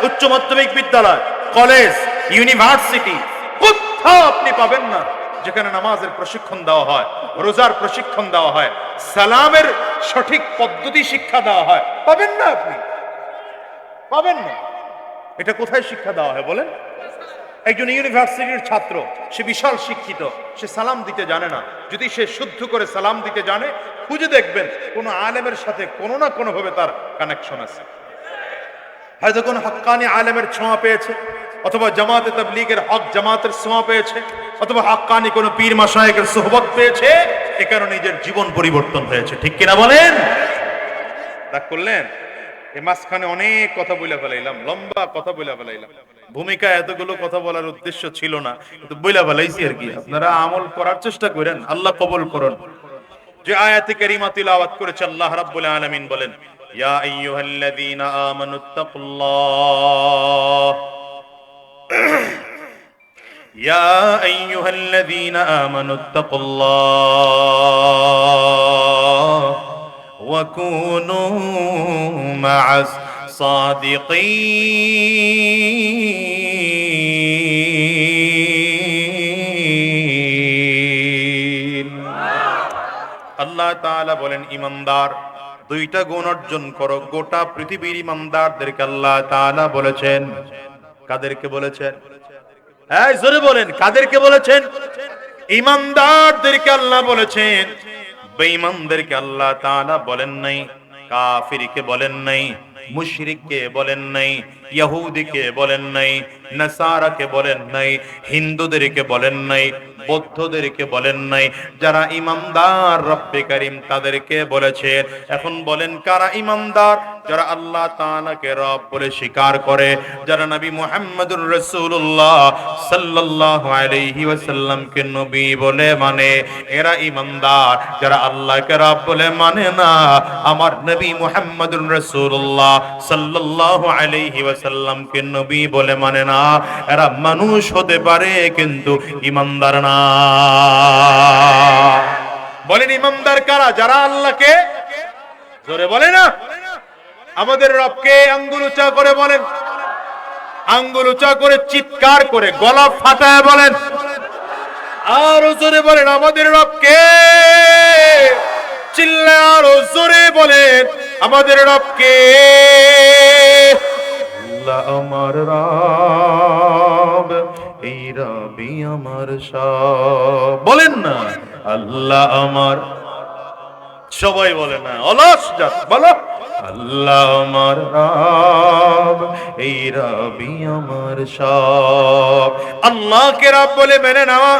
উচ্চ মাধ্যমিক বিদ্যালয়, কলেজ, ইউনিভার্সিটি কোথাও আপনি পাবেন না যেখানে নামাজের প্রশিক্ষণ দেওয়া হয়, রোজার প্রশিক্ষণ দেওয়া হয়, সালামের সঠিক পদ্ধতি শিক্ষা দেওয়া হয়। পাবেন না, আপনি পাবেন না। এটা কোথায় শিক্ষা দেওয়া হয় বলেন? একজন ইউনিভার্সিটির ছাত্র, সে বিশাল শিক্ষিত, সে সালাম দিতে জানে না। যদি সে শুদ্ধ করে সালাম দিতে জানে, খুঁজে দেখবেন কোন আলেমের সাথে কোনো না কোনো ভাবে তার কানেকশন আছে। হয়তো কোন হক্কানি আলেমের ছোঁয়া পেয়েছে, অথবা জামাতে তাবলীগের হক জামাতের ছোঁয়া পেয়েছে, অথবা হক্কানি কোন পীর মাশায়েখের সোহবত পেয়েছে। এ কারণে নিজের জীবন পরিবর্তন হয়েছে। ঠিক কিনা বলেন? রাগ করলেন? এই মাঝখানে অনেক কথা বলে ফেলাইলাম, লম্বা কথা বলে ফেলাইলাম। ভূমিকা এতগুলো কথা বলার উদ্দেশ্য ছিল না, কিন্তু বইলা ফেলাইছি আর কি। আপনারা আমল করার চেষ্টা করেন, আল্লাহ কবুল করুন। যে আয়াতে কারিমা তিলাওয়াত করেছে, আল্লাহ রাব্বুল আলামিন বলেন, ইয়া আইয়ুহাল্লাযীনা আমানুত্তাকুল্লাহ, ইয়া আইয়ুহাল্লাযীনা আমানুত্তাকুল্লাহ ওয়া কুনু মা'আস সাদিকিন। আল্লাহ তাআলা বলেন, ইমানদার দুইটা গুণ অর্জন করো। গোটা পৃথিবীর ইমানদারদেরকে আল্লাহ তাআলা বলেছেন। কাদেরকে বলেছেন? এই জোরে বলেন, কাদেরকে বলেছেন? ইমানদারদেরকে আল্লাহ বলেছেন। বেঈমানদেরকে আল্লাহ তাআলা বলেন নাই, কাফিরকে বলেন নাই, মুশরিককে বলেন নাই, ইহুদিকে বলেন নাই, নাসারাকে বলেন নাই, হিন্দুদেরকে বলেন নাই, বৌদ্ধদেরকে বলেন নাই, যারা ইমানদার রব্বে কারীম তাদেরকে বলেছেন। এখন বলেন কারা ইমানদার? যারা আল্লাহ তাআলাকে রব বলে স্বীকার করে, যারা নবী মুহাম্মদুর রাসূলুল্লাহ সাল্লাল্লাহু আলাইহি ওয়াসাল্লামকে নবী বলে মানে, এরা ইমানদার। যারা আল্লাহকে রব বলে মানে না, আমার নবী মুহাম্মদুর রাসূলুল্লাহ সাল্লাল্লাহু আলাইহি ওয়াসাল্লামকে নবী বলে মানে না, এরা মানুষ হতে পারে কিন্তু ইমানদার না। বলেন ইমানদার কারা? যারা আল্লাহকে জোরে বলে না, আমাদের রবকে আঙ্গুল উঁচা করে বলেন, আঙ্গুল উঁচা করে চিৎকার করে গলা ফাটায় বলেন, আরো জোরে বলেন আমাদের রবকে, চিল্লায় আরো জোরে বলেন আমাদের রবকে। আল্লাহ আমার রব, এই রবি আমার সব। বলেন না আল্লাহ আমার, সবাই বলে না, অলস জাত বলো, আল্লাহ আমার রব, এই রবি আমার সব। আল্লাহকে রব বলে মেনে নেওয়া,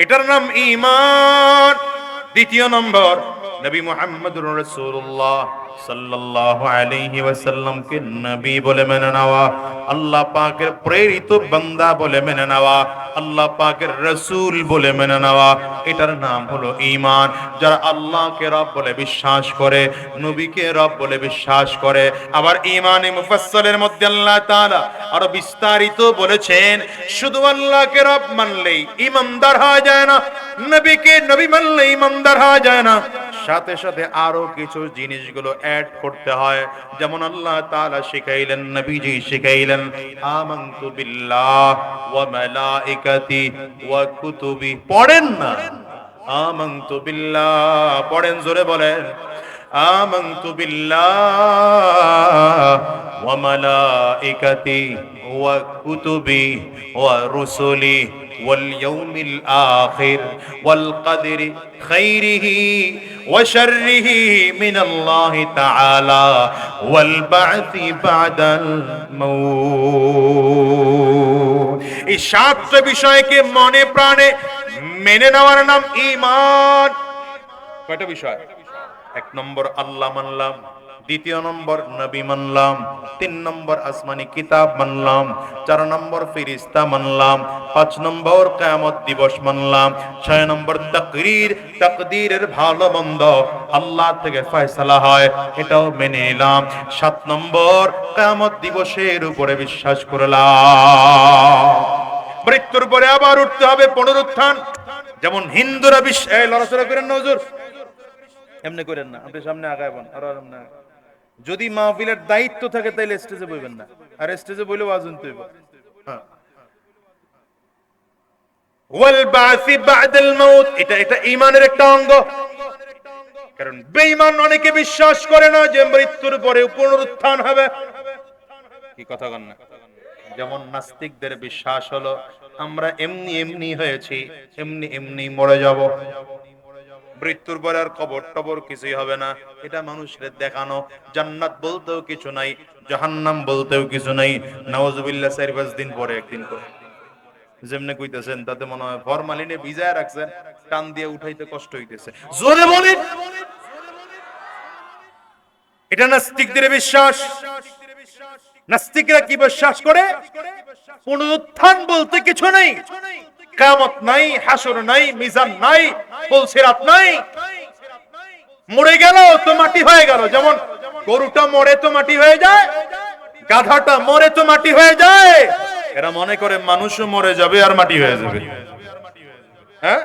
এটার নাম ঈমান। দ্বিতীয় নম্বর, নবী মুহাম্মদুর রাসূলুল্লাহ সাল্লাল্লাহু আলাইহি ওয়াসাল্লামকে নবী বলে মেনে নেওয়া, আল্লাহ পাকের প্রেরিত বান্দা বলে মেনে নেওয়া, আল্লাহ পাকের রাসূল বলে মেনে নেওয়া, এটার নাম হলো ঈমান। যারা আল্লাহকে রব বলে বিশ্বাস করে, নবীকে রব বলে বিশ্বাস করে। আবার ঈমানে মুফাসসালের মধ্যে আল্লাহ তাআলা আরো বিস্তারিত বলেছেন, শুধু আল্লাহকে রব মানলেই ঈমানদার হওয়া যায় না, নবীকে নবী মানলেই ঈমানদার হওয়া যায় না, সাথে সাথে আরো কিছু জিনিসগুলো অ্যাড করতে হয়। যেমন আল্লাহ তাআলা শিখাইলেন, নবীজি শিখাইলেন, আমানতু বিল্লাহ ওয়া মালাইকাতি ওয়া কুতুবি। পড়েন না, আমানতু বিল্লাহ পড়েন, জোরে বলেন, আমানতু বিল্লাহ ওয়া মালাইকাতি ওয়া কুতুবি ওয়া রুসুলি واليوم الآخر والقدر خيره وشره من الله تعالى والبعث بعد الموت। এই সাতটা বিষয়কে মনে প্রাণে মেনে নেওয়ার নাম ঈমান। কয়টা বিষয়? এক নম্বর আল্লাহ মানলাম, দ্বিতীয় নম্বর নবী মানলাম, তিন নম্বর আসমানি কিতাব মানলাম, চার নম্বর ফেরেশতা মানলাম, পাঁচ নম্বর কিয়ামত দিবস মানলাম, ছয় নম্বর তাকদীরের ভালো মন্দ আল্লাহ থেকে ফয়সালা হয় এটাও মেনে নিলাম, সাত নম্বর কিয়ামত দিবসের উপরে বিশ্বাস করলাম। মৃত্যুর পরে আবার উঠতে হবে, পুনরুত্থান। যেমন হিন্দুরা লড়াচড়া করেন না হুজুর, এমনি করেন না, আপনি সামনে আগাইবেন আর না। যদি মাহফিলের দায়িত্ব থাকে তাইলে স্টেজে বইবেন না, আর স্টেজে বইলে ওয়াজ শুনতে হইব। ওয়াল বাসি বাদাল মাউত, এটা ঈমানের একটা অঙ্গ। কারণ বেঈমান অনেকে বিশ্বাস করে না যে মৃত্যুর পরে পুনরুত্থান হবে। কি কথা কন না? যেমন নাস্তিকদের বিশ্বাস হলো আমরা এমনি এমনি হয়েছি, এমনি এমনি মরে যাব, মৃত্যুর পরে আর কবর টবর কিছুই হবে না। এটা মানুষের দেখানো। জান্নাত বলতেও কিছু নাই, জাহান্নাম বলতেও কিছু নাই। নাউজুবিল্লাহ, 4-5 দিন পরে, একদিন পরে যেমনে কইতেছেন তাতে মনে হয় ফরমালিনে ভিজায় রাখছেন, টান দিয়ে উঠাইতে কষ্ট হইতেছে। জোরে বলেন, এটা নাস্তিকদের বিশ্বাস। নাস্তিকরা কি বিশ্বাস করে? পুনরুত্থান বলতে কিছু নেই, কিয়ামত নাই, হাসর নাই, মিজান নাই, পুলসিরাত নাই। মরে গেল তো মাটি হয়ে গেল। যেমন গরুটা মরে তো মাটি হয়ে যায়, গাধাটা মরে তো মাটি হয়ে যায়। এরা মনে করে মানুষও মরে যাবে আর মাটি হয়ে যাবে। হ্যাঁ,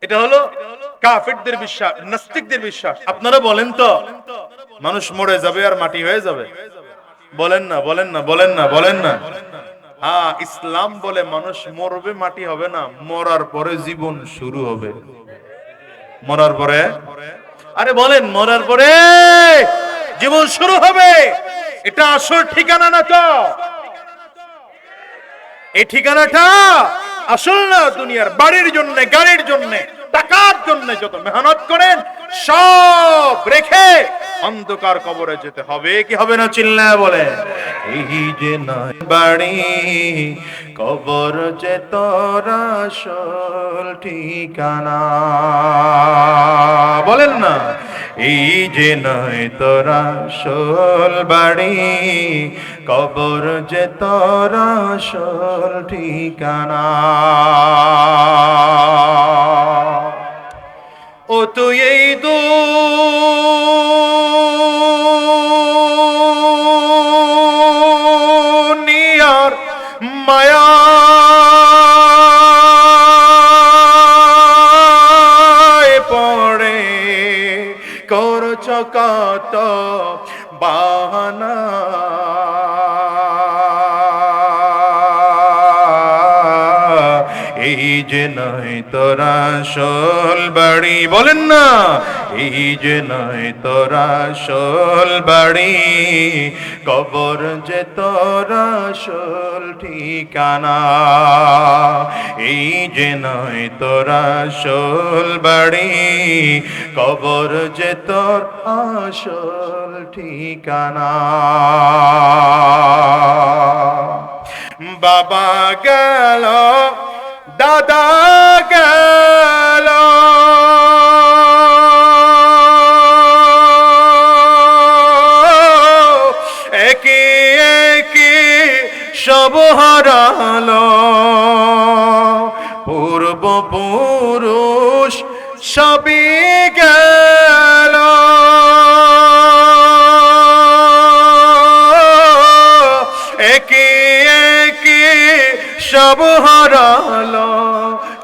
এটা হলো কাফিরদের বিশ্বাস, নাস্তিকদের বিশ্বাস। আপনারা বলেন তো মানুষ মরে যাবে আর মাটি হয়ে যাবে? বলেন না, বলেন না, বলেন না, বলেন না। হ্যাঁ, ইসলাম বলে মানুষ মরবে, মাটি হবে না, মরার পরে জীবন শুরু হবে। মরার পরে, আরে বলেন, মরার পরে জীবন শুরু হবে। এটা আসল ঠিকানা না তো? এই ঠিকানাটা আসল না দুনিয়ার। বাড়ির জন্য, গাড়ির জন্য, টাকার জন্য যত মেহনত করেন সব রেখে অন্ধকার কবরে যেতে হবে কি হবে না, চিল্লায় বলে। এই যে নয় বাড়ি কবর যে তোর আসল ঠিকানা, বলেন না। এই যে নয় তোর আসল বাড়ি কবর যে তোর আসল ঠিকানা। ও তুই এই দুনিয়ার মায়ায় পড়ে করছ কত বাহানা, এই যে নয় তোরা আসল বাড়ি, বলেন না। এই যে নয় তোরা আসল বাড়ি কবর যে তোরা আসল ঠিকানা। এই যে নয় তোরা আসল বাড়ি কবর যে তোর আসল ঠিকানা। বাবা গেল দাদা গেল একে একে সব হারালো, পূর্বপুরুষ সবই গেল, একে একে সব হারালো,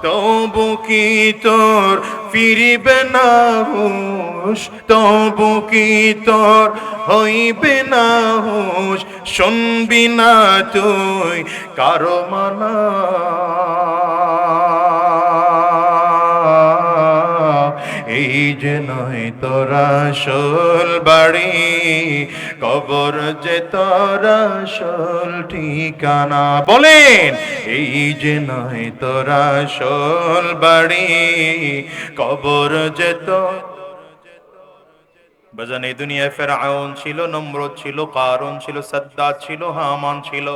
তবু কি তোর ফিরবে না হুঁশ, তবু কি তোর হইবে না হুঁশ, শুনবি না তুই কারো মানা। এই যে নয় তোরা আসল বাড়ি কবর যে তোরা আসল ঠিকানা, বলেন। এই যে নয় তোরা আসল বাড়ি কবর যে তোর। বাজান এই দুনিয়ায় ফেরাউন ছিল, নমরুদ ছিল, কারুন ছিল, সাদ্দাত ছিল, হামান ছিল,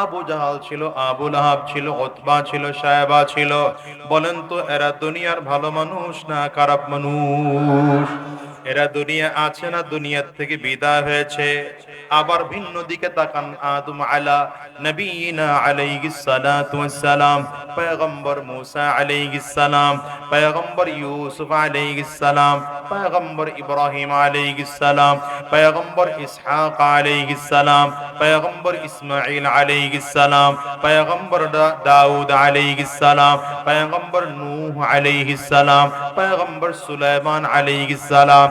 আবু জাহাল ছিল, আবু লাহাব ছিল, উতবা ছিল, সায়বা ছিল। বলেন তো এরা দুনিয়ার ভালো মানুষ না খারাপ মানুষ? এরা দুনিয়া আছে না দুনিয়ার থেকে বিদায় হয়েছে? আবার ভিন্ন দিকে তাকান, আদম আলা নবীনা আলাইহিস সালাতু ওয়াস সালাম, পয়গম্বর মুসা আলাইহিস সালাম, পয়গম্বর ইউসুফ আলাইহিস সালাম, পয়গম্বর ইব্রাহিম আলাইহিস সালাম, পয়গম্বর ইসহাক আলাইহিস সালাম, পয়গম্বর ইসমাঈল আলাইহিস সালাম, পয়গম্বর দাউদ আলাইহিস সালাম, পয়গম্বর নূহ আলাইহিস সালাম, পয়গম্বর সুলাইমান আলাইহিস সালাম,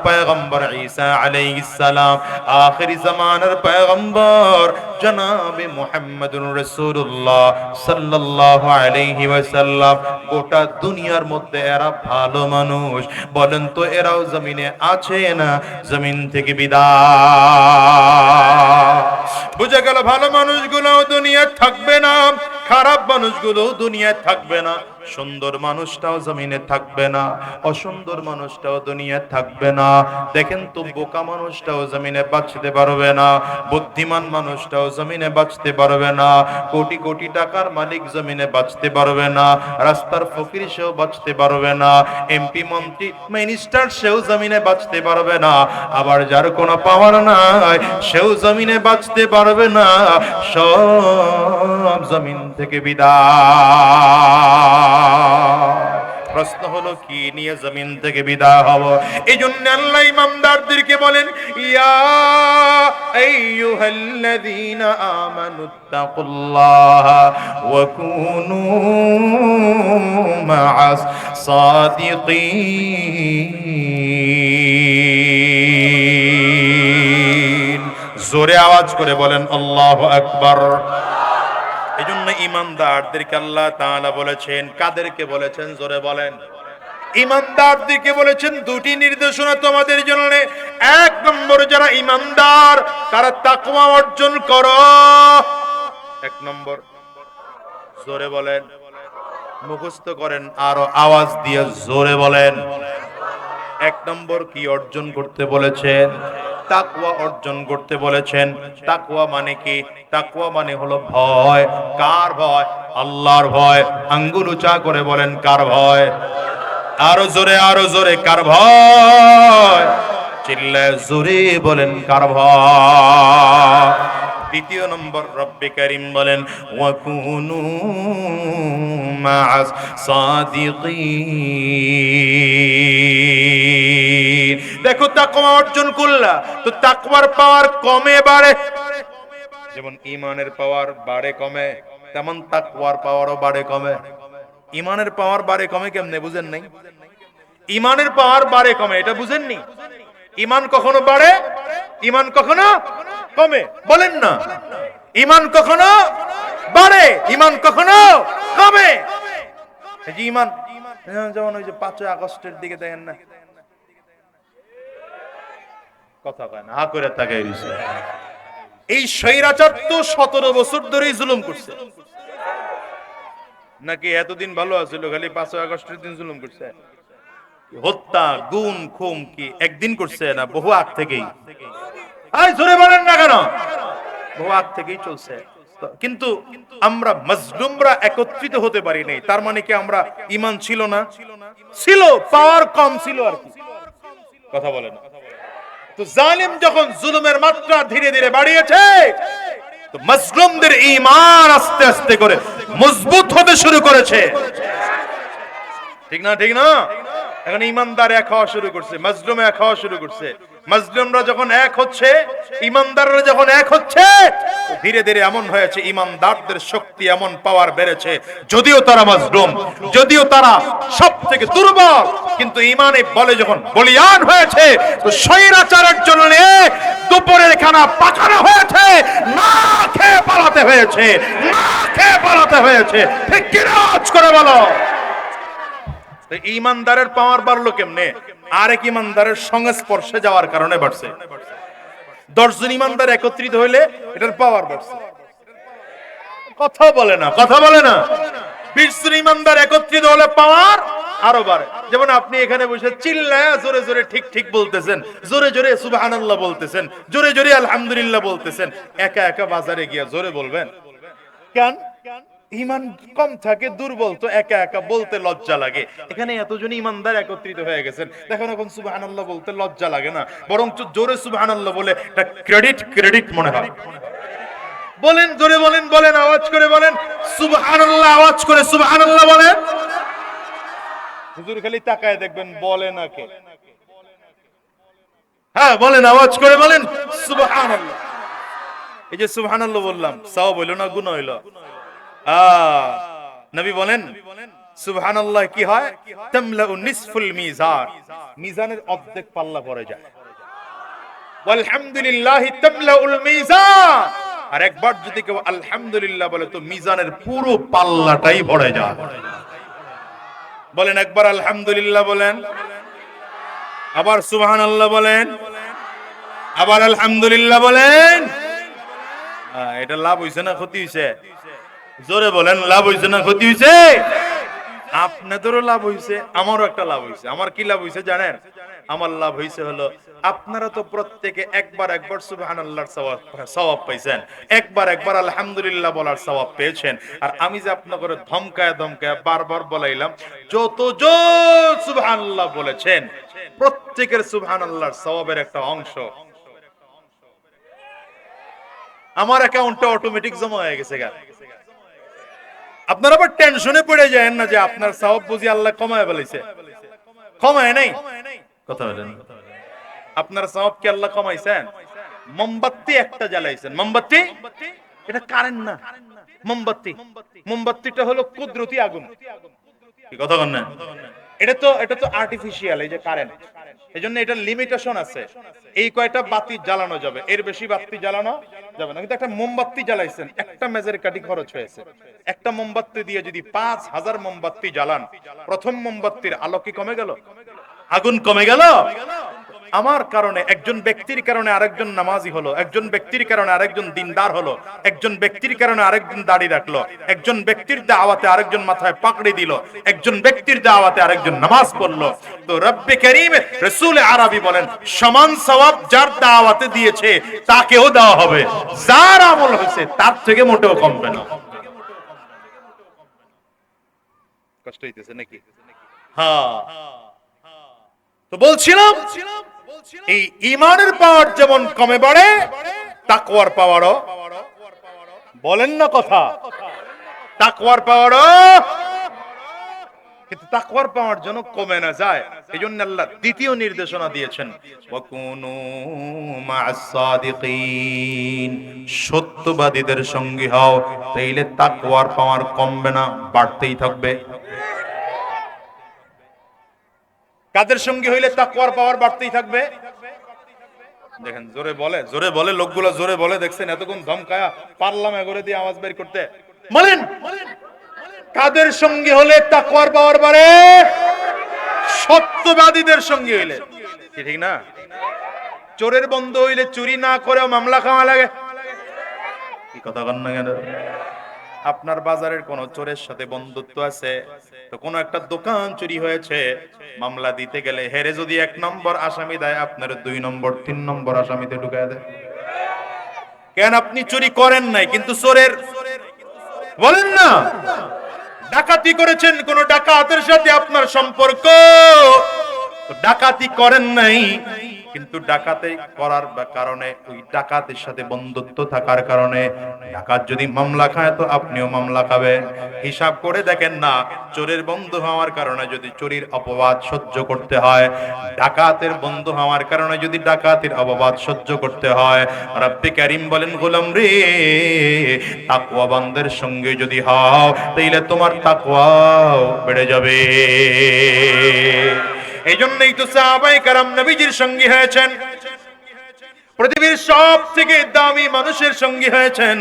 পয়গম্বর ঈসা আলাইহিস সালাম, আখির জামানার পয়গম্বর জনাবে মুহাম্মদুর রাসূলুল্লাহ সাল্লাল্লাহু আলাইহি ওয়াসাল্লাম। গোটা দুনিয়ার মধ্যে এরা ভালো মানুষ। বলেন তো এরাও জমিনে আছে না জমিন থেকে বিদায়? বুঝে গেল ভালো মানুষগুলো দুনিয়ায় থাকবে না, খারাপ মানুষগুলো দুনিয়ায় থাকবে না, সুন্দর মানুষটাও জমিনে থাকবে না, অসুন্দর মানুষটাও দুনিয়ায় থাকবে না। দেখেন তো বোকা মানুষটাও জমিনে বাঁচতে পারবে না, বুদ্ধিমান মানুষটাও জমিনে বাঁচতে পারবে না, কোটি কোটি টাকার মালিক জমিনে বাঁচতে পারবে না, রাস্তার ফকির সেও বাঁচতে পারবে না, এমপি মন্ত্রী মিনিস্টার সেও জমিনে বাঁচতে পারবে না, আবার যার কোনো পাওয়ার নাই সেও জমিনে বাঁচতে পারবে না, সব জমিন থেকে বিদায়। প্রশ্ন হলো কি নিয়ে জমিন থেকে বিদায় হব? এই জন্য আল্লাহ ইমানদারদেরকে বলেন, ইয়া আইয়ুহাল্লাযীনা আমানুত্তাকুল্লাহা ওয়া কুনু মাআস সাদিকিন। জোরে আওয়াজ করে বলেন আল্লাহু আকবার। এজন্য ঈমানদারদেরকে আল্লাহ তাআলা বলেছেন, কাদেরকে বলেছেন জোরে বলেন? ঈমানদারদেরকে বলেছেন দুটি নির্দেশনা তোমাদের জন্য। এক নম্বর, যারা ঈমানদার তারা তাকওয়া অর্জন করো। এক নম্বর, জোরে বলেন। মুখস্থ করেন, আরো আওয়াজ দিয়ে জোরে বলেন। এক নম্বর কি অর্জন করতে বলেছেন? তাকওয়া অর্জন করতে বলেছেন। তাকওয়া মানে কি? তাকওয়া মানে হলো ভয়। কার ভয়? আল্লাহর ভয়। আঙ্গুল উঁচা করে বলেন, কার ভয়? আরো জোরে, আরো জোরে, কার ভয়? চিল্লায় জোরে বলেন, কার ভয়? দ্বিতীয় নম্বর, রব্বে কারীম বলেন, ওয়াকুনু মা'আস সাদিকিন। দেখো তাকওয়া অর্জন করলা তো তাকওয়ার পাওয়ার কমে বাড়ে। যেমন ঈমানের পাওয়ার বাড়ে কমে, তেমন তাকওয়ার পাওয়ারও বাড়ে কমে। ঈমানের পাওয়ার বাড়ে কমে কেমনে বুঝেন নাই? ঈমানের পাওয়ার বাড়ে কমে এটা বুঝেননি? ঈমান কখনো বাড়ে, ঈমান কখনো কমে, বলেন না। ঈমান কখনো বাড়ে, ঈমান কখনো কমে। এই যে ঈমান, যেমন ওই যে 5ই আগস্টের দিকে দেখেন না, কথা কয় না, হা করে তাকাই রইছে। এই স্বৈরাচার তো 17 বছর ধরেই জুলুম করছে, নাকি এতদিন ভালো আছিল? খালি 5ই আগস্টের দিন জুলুম করছে? হত্যা, গুম, খুম কি একদিন করছে? না, বহু আগ থেকেই। আই জোরে বলেন না কেন? বহু আগ থেকেই চলছে। কিন্তু আমরা মাজলুমরা একত্রিত হতে পারি নাই, তার মানে কি আমরা ঈমান ছিল না? ছিল, পাওয়ার কম ছিল আর কি। কথা বলেন। তো জালিম যখন জুলুমের মাত্রা ধীরে ধীরে বাড়িয়েছে, তো মাজলুমদের ঈমান আস্তে আস্তে করে মজবুত হতে শুরু করেছে। ঠিক না? ঠিক না? এখন ইমানদার এক হওয়া শুরু করছে, মাজলুম এক হওয়া শুরু করছে। মাজলুমরা যখন এক হচ্ছে, ইমানদাররা যখন এক হচ্ছে, ধীরে ধীরে এমন হয়েছে ইমানদারদের শক্তি এমন পাওয়ার বেড়েছে, যদিও তারা মাজলুম, যদিও তারা সব থেকে দুর্বল, কিন্তু ইমানে বলে যখন বলিয়ান হয়েছে, তো স্বৈরাচারের জন্য দুপুরের খানা পাকানো হয়েছে, না খেয়ে পালাতে হয়েছে, না খেয়ে পালাতে হয়েছে। ঠিক কিনা? আজ করে বলো। ঈমানদারের পাওয়ার বাড়লো কেমনে? আরেক ঈমানদারের সংস্পর্শে যাওয়ার কারণে বাড়ছে। 10 জন ঈমানদার একত্রিত হইলে এটার পাওয়ার বাড়ছে। কথা বলে না, কথা বলে না। 20 জন ঈমানদার একত্রিত হলে পাওয়ার আরো বাড়ে। যেমন আপনি এখানে বসে চিল্লায়া জোরে জোরে ঠিক ঠিক বলতেছেন, জোরে জোরে সুবহানাল্লাহ বলতেছেন, জোরে জোরে আলহামদুলিল্লাহ বলতেছেন, একা একা বাজারে গিয়া জোরে বলবেন কেন? ঈমান কম থাকে, দুর্বল, তো একা একা বলতে লজ্জা লাগে। এখানে এতজন ঈমানদার একত্রিত হয়ে গেছেন, দেখুন এখন সুবহানাল্লাহ বলতে লজ্জা লাগে না, বরং জোরে সুবহানাল্লাহ বলে একটা ক্রেডিট ক্রেডিট মনে হয়। বলেন, জোরে বলেন, বলেন, আওয়াজ করে বলেন সুবহানাল্লাহ, আওয়াজ করে সুবহানাল্লাহ বলেন। হুজুর খালি তাকায় দেখবেন, বলে না কে? হ্যাঁ বলেন, আওয়াজ করে বলেন সুবহানাল্লাহ। এই যে সুবহানাল্লাহ বললাম, সওয়াব হইল না গুনাহ হইল? নবী বলেন সুবহানাল্লাহ কি হয়? তামলাউ নিসফুল মিজান, মিজানের অর্ধেক পাল্লা ভরে যায়। ওয়ালহামদুলিল্লাহ তামলাউল মিজান, আর একবার যদি কেউ আলহামদুলিল্লাহ বলে তো মিজানের পুরো পাল্লাটাই ভরে যায়। বলেন একবার আলহামদুলিল্লাহ বলেন, আবার সুবহানাল্লাহ বলেন, আবার আলহামদুলিল্লাহ বলেন। এটা লাভ হইছে না ক্ষতি হইছে? জোরে বলেন, লাভ হইছে না ক্ষতি হইছে? আপনাদেরও লাভ হইছে, আমারও একটা লাভ হইছে। আমার কি লাভ হইছে জানেন? আমার লাভ হইছে হলো, আপনারা তো প্রত্যেকে একবার একবার সুবহানাল্লাহর সওয়াব পাইছেন, একবার একবার আলহামদুলিল্লাহ বলার সওয়াব পেয়েছেন। আর আমি যে আপনাদের ধমকায় ধমকায় বারবার বলাইলাম, যতজন সুবহানাল্লাহ বলেছেন প্রত্যেকের সুবহানাল্লাহর সওয়াবের একটা অংশ আমার অ্যাকাউন্টে অটোমেটিক জমা হয়ে গেছে। আপনারা আবার টেনশনে পড়ে যায় না যে আপনার সওয়াব বুঝি আল্লাহ কমায় ফেলেছে। কমায় নাই, কথা বলেন। আপনার সওয়াব কি আল্লাহ কমাইছেন? মোমবাতি একটা জ্বালাইছেন, মোমবাতি, এটা কারেন্ট না, মোমবাতি। মোমবাতিটা হলো কুদরতি আগুন, কি কথা বলেন না? এটা তো আর্টিফিশিয়াল, এই যে কারেন্ট, এজন্য এটা লিমিটেশন আছে। এই কয়টা বাতি জ্বালানো যাবে, এর বেশি বাতি জ্বালানো যাবে না। কিন্তু একটা মোমবাতি জ্বালাইছেন, একটা মেজের কাঠি খরচ হয়েছে। একটা মোমবাতি দিয়ে যদি 5000 মোমবাতি জ্বালান, প্রথম মোমবাতির আলো কি কমে গেল? আগুন কমে গেল? আমার কারণে, একজন ব্যক্তির কারণে আরেকজন নামাজি হলো, একজন ব্যক্তির কারণে আরেকজন দিনদার হলো, একজন ব্যক্তির কারণে আরেকজন দাড়ি রাখলো, একজন ব্যক্তির দাওয়াতে আরেকজন মাথায় পাকড়ি দিল, একজন ব্যক্তির দাওয়াতে আরেকজন নামাজ পড়লো, তো রব্বে কারীম রাসূল আরবি বলেন সমান সওয়াব যার দাওয়াতে দিয়েছে তাকেও দেওয়া হবে, যার আমল হয়েছে তার থেকে মোটেও কমবে না। কষ্ট হইতেছে নাকি? হ্যাঁ, তো বলছিলাম এই ঈমানের পাওয়ার যেমন কমে বাড়ে, তাকওয়ার পাওয়ারও, বলেন না কথা, তাকওয়ার পাওয়ারও, কিন্তু তাকওয়ার পাওয়ার জন্য কমে না যায়, এজন্য আল্লাহ দ্বিতীয় নির্দেশনা দিয়েছেন ওয়াকুনু মা'আস সাদিকিন, সত্যবাদীদের সঙ্গী হও, তাইলে তাকওয়ার পাওয়ার কমবে না, বাড়তেই থাকবে। কাদের সঙ্গী হইলে তাকওয়ার পাওয়ার বাড়তেই থাকবে? দেখেন জোরে বলে, জোরে বলে, লোকগুলো জোরে বলে, দেখছেন এতক্ষণ ধমকায়া পারলাম এগরে দিয়ে আওয়াজ বের করতে। বলেন কাদের সঙ্গী হলে তাকওয়ার পাওয়ার বাড়ে? সত্যবাদীদের সঙ্গী হইলে। ঠিক না? চোরের বন্ধু হইলে চুরি না করেও মামলা খাওয়া লাগে। কি কথা কন না কেন? আপনার বাজারের কোন চোরের সাথে বন্ধুত্ব আছে, তো কোন একটা দোকান চুরি হয়েছে, মামলা দিতে গেলে হেরে যদি 1 নম্বর আসামি দেয়, আপনার 2 নম্বর 3 নম্বর আসামিতে ঢুকায় দেয়। কেন? আপনি চুরি করেন নাই, কিন্তু চোরের, বলেন না, ডাকাতি করেছেন, কোন ডাকাতের সাথে আপনার সম্পর্ক, ডাকাতি করেন নাই, কিন্তু ডাকাতি করার কারণে, ওই ডাকাতের সাথে বন্ধুত্ব থাকার কারণে ডাকাত যদি মামলা খায় তো আপনিও মামলা খাবেন। হিসাব করে দেখেন না, চোরের বন্ধু হওয়ার কারণে যদি চুরির অপবাদ সহ্য করতে হয়, ডাকাতের বন্ধু হওয়ার কারণে যদি ডাকাতের অপবাদ সহ্য করতে হয়, রব্বে কারীম বলেন গোলাম রে, তাকওয়াবানদের সঙ্গে যদি হও তাইলে তোমার তাকওয়াও বেড়ে যাবে। এই জন্যই তো সাহাবায়ে কেরাম নবীজির সঙ্গী হয়েছেন, পৃথিবীর সব থেকে দামি মানুষের সঙ্গী হয়েছেন।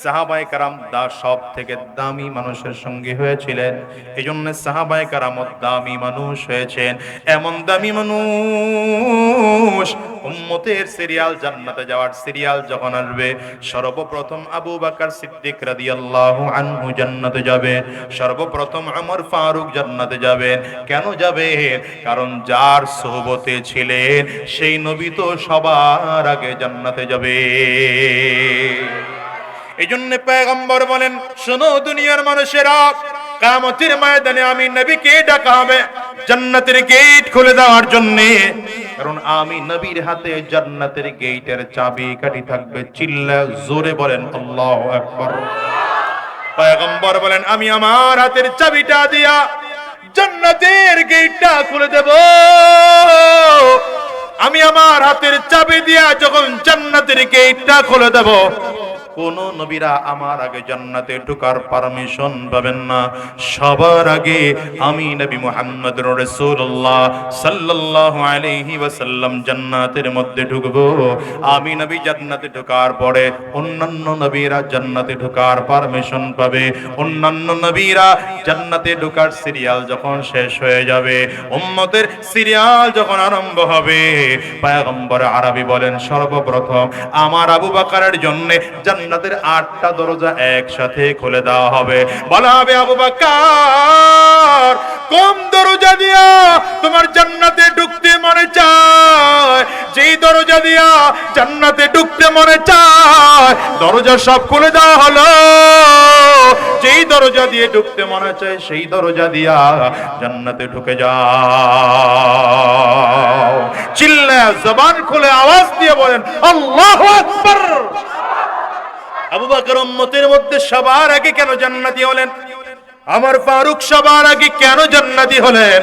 সাহাবায়ে কেরাম সব থেকে দামি মানুষের সঙ্গী হয়েছিলেন, এই জন্য সাহাবায়ে কেরাম দামি মানুষ হয়েছেন। এমন দামি মানুষ, উম্মতের সিরিয়াল, জান্নাতে যাওয়ার সিরিয়াল যখন আসবে, সর্বপ্রথম আবু বকর সিদ্দিক রাদিয়াল্লাহু আনহু জান্নাতে যাবে, সর্বপ্রথম ওমর ফারুক জান্নাতে যাবেন। কেন যাবেন? কারণ যার সোহবতে ছিলেন সেই নবী তো সবার আগে জান্নাতে যাবে। এই জন্য পয়গম্বর বলেন, শোনো দুনিয়ার মানুষেরা, কিয়ামতের ময়দানে আমি নবীকে ডাকা হবে জান্নাতের গেট খুলে দেওয়ার জন্য, কারণ আমি নবীর হাতে জান্নাতের গেটের চাবি কাঠি থাকবে। চিল্লা জোরে বলেন আল্লাহু আকবার। পয়গম্বর বলেন, আমি আমার হাতের চাবিটা দিয়া জান্নাতের গেটটা খুলে দেব। আমি আমার হাতের চাবি দিয়া যখন জান্নাতের গেটটা খুলে দেব, কোন নবীরা আমার আগে জান্নাতে ঢোকার পারমিশন পাবেন না। সবার আগে আমি নবী মুহাম্মদুর রাসূলুল্লাহ সাল্লাল্লাহু আলাইহি ওয়াসাল্লাম জান্নাতের মধ্যে ঢুকব। আমি নবী জান্নাতে ঢোকার পরে অন্যান্য নবীরা জান্নাতে ঢোকার পারমিশন পাবে। অন্যান্য নবীরা জান্নাতে ঢোকার সিরিয়াল যখন শেষ হয়ে যাবে, উম্মতের সিরিয়াল যখন আরম্ভ হবে, পয়গম্বর আরবি বলেন, সর্বপ্রথম আমার আবু বকরের জন্য জান্নাতের 8টা দরজা একসাথে খুলে দেওয়া হবে। বলা হবে, আবু বকর, কোন দরজা দিয়া তোমার জান্নাতে ঢুকতে মনে চায়? যেই দরজা দিয়া জান্নাতে ঢুকতে মনে চায়, দরজা সব খুলে দেওয়া হলো। যেই দরজা দিয়ে ঢুকতে মনে চায় সেই দরজা দিয়া জান্নাতে ঢুকে যাও। চিল্লা জবান খুলে আওয়াজ দিয়ে বলেন আল্লাহু আকবার। আবু বকর উম্মতের মধ্যে সবার আগে কেন জান্নাতি হলেন? আমার ফারুক সবার আগে কেন জান্নাতি হলেন?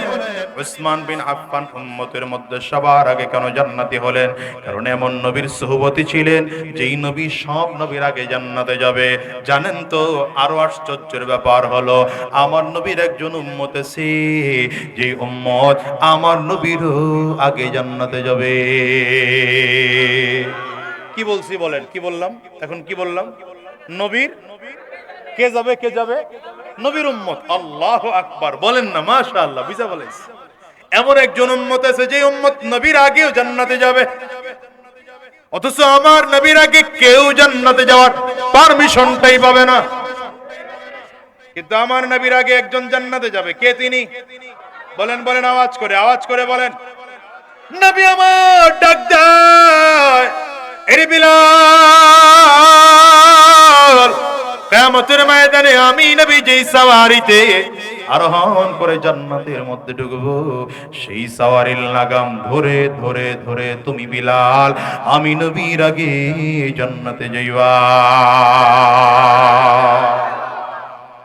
উসমান বিন আফফান উম্মতের মধ্যে সবার আগে কেন জান্নাতি হলেন? কারণ এমন নবীর সুহবতি ছিলেন যেই নবী সব নবীর আগে জান্নাতে যাবে। জানেন তো আরো আশ্চর্যের ব্যাপার হলো, আমার নবীর একজন উম্মত আছে, যে উম্মত আমার নবীরও আগে জান্নাতে যাবে। কি বলছি বলেন? কি বললাম? এখন কি বললাম? নবীর কে যাবে? কে যাবে? নবীর উম্মত। আল্লাহু আকবার বলেন না, মাশাআল্লাহ, বিজা বলেছে। এমন একজন উম্মত আছে যে উম্মত নবীর আগেও জান্নাতে যাবে, অথচ আমার নবীর আগে কেউ জান্নাতে যাওয়ার পারমিশনটাই পাবে না। কিন্তু আমার নবীর আগে একজন জান্নাতে যাবে, কে তিনি? বলেন বলেন, আওয়াজ করে বলেন। নবী আমার ডাক দেয়, এরে বিলাল, কিয়ামতের ময়দানে আমি নবী যেই সাওয়ারিতে আরোহণ করে জান্নাতের মধ্যে ঢুকবো, সেই সাওয়ারির লাগাম ধরে ধরে ধরে তুমি বিলাল আমি নবীর আগে জান্নাতে যাইবা।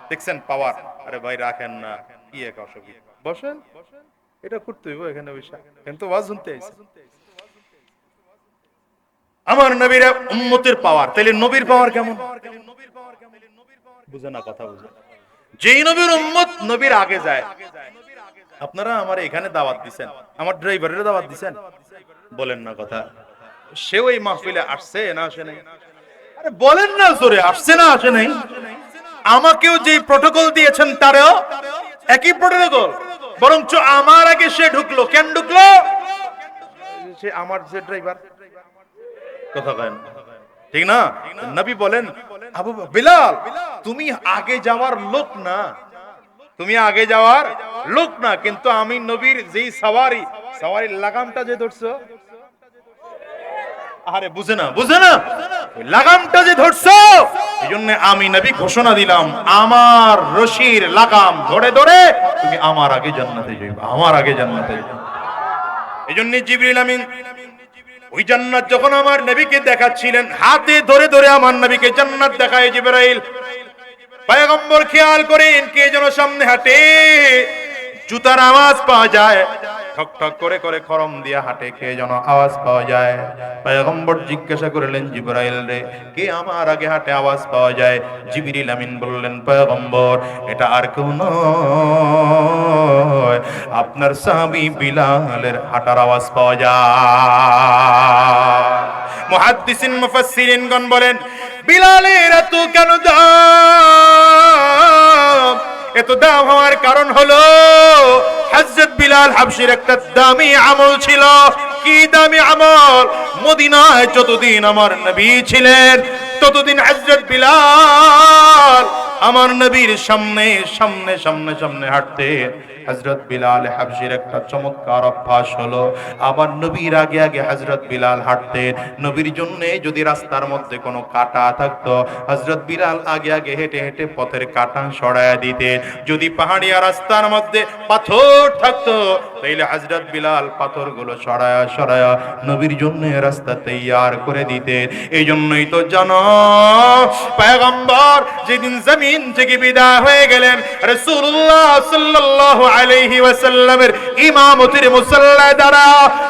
দেখছেন পাওয়ার? আরে ভাই রাখেন না, কি এক অসুবিধা, বসেন, এটা করতে হইব এখানে বসে, কিন্তু ওয়াজ শুনতে আইছি। আমার নবীর উম্মতের পাওয়ার, তাইলে নবীর পাওয়ার কেমন? বুঝে না কথা, বুঝে। যেই নবীর উম্মত নবীর আগে যায়, আপনারা আমার এখানে দাওয়াত দিবেন, আমার ড্রাইভারের দাওয়াত দিবেন, বলেন না কথা। সে ওই মাহফিলে আসছে না আসে নাই? আরে বলেন না জোরে, আসছে না আসে নাই? আমাকেও যে প্রটোকল দিয়েছেন তারও একই প্রটোকল, বরঞ্চ আমার আগে সে ঢুকলো। কেন ঢুকলো? সে আমার যে ড্রাইভার, কথা কেন ঠিক না? নবী বলেন, আবু বিলাল তুমি আগে যাওয়ার লোক না, তুমি আগে যাওয়ার লোক না, কিন্তু আমি নবীর যেই সাওয়ারির লাগামটা যে ধরছো, আরে বুঝে না ওই লাগামটা যে ধরছো, এই জন্য আমি নবী ঘোষণা দিলাম, আমার রশির লাগাম ধরে ধরে তুমি আমার আগে জান্নাতে যাইবা, আমার আগে জান্নাতে যাইবা। এই জন্য জিবরিল আমিন ওই জান্নাত যখন আমার নবীকে দেখাচ্ছিলেন, হাতে ধরে ধরে আমার নবীকে জান্নাত দেখায় জিবরাইল। পয়গম্বর খেয়াল করেন, কে যেন সামনে হাঁটে, জুতার আওয়াজ পাওয়া যায়, ঠক ঠক করে করে খরম দিয়া হাঁটে, কে যেন আওয়াজ পাওয়া যায়। পয়গম্বর জিজ্ঞাসা করলেন, জিবরাইল রে, কে আমার আগে হাঁটে আওয়াজ পাওয়া যায়? জিবরিল আমিন বললেন, পয়গম্বর এটা আর কেউ নয়, আপনার সাহাবী বিলালের হাঁটার আওয়াজ পাওয়া যায়। মুহাদ্দিসিন মুফাসসিরিনগণ বলেন, বিলালের এত কেন দাম? এত দাম হওয়ার কারণ হলো হযরত বিলাল হাবশীর একটা দামি আমল ছিল। কি দামি আমল? মদিনায় যতদিন আমার নবী ছিলেন, ততদিন হযরত বিলাল আমার নবীর সামনে সামনে সামনে সামনে হাঁটতে। হযরত বিলাল হাবশীর একটা চমৎকার অভ্যাস হলো, আমার নবীর আগে আগে হযরত বিলাল হাঁটতেন। নবীর জন্য যদি রাস্তার মধ্যে কোনো কাঁটা থাকতো, হযরত বিলাল আগে আগে হেঁটে হেঁটে পথের কাঁটা সরায়া দিতেন। যদি পাহাড়িয়া রাস্তার মধ্যে পাথর থাকতো, তাইলে হযরত বিলাল পাথরগুলো সরায়া সরায়া নবীর জন্য রাস্তা তৈয়ার করে দিতেন। এই জন্যই তো জানো, পয়গম্বর যেদিন জমিন থেকে বিদায় হয়ে গেলেন, রাসূলুল্লাহ সাল্লাল্লাহু আলাইহি ওয়াসাল্লামের ইমামতির মুসাল্লায় দাঁড়া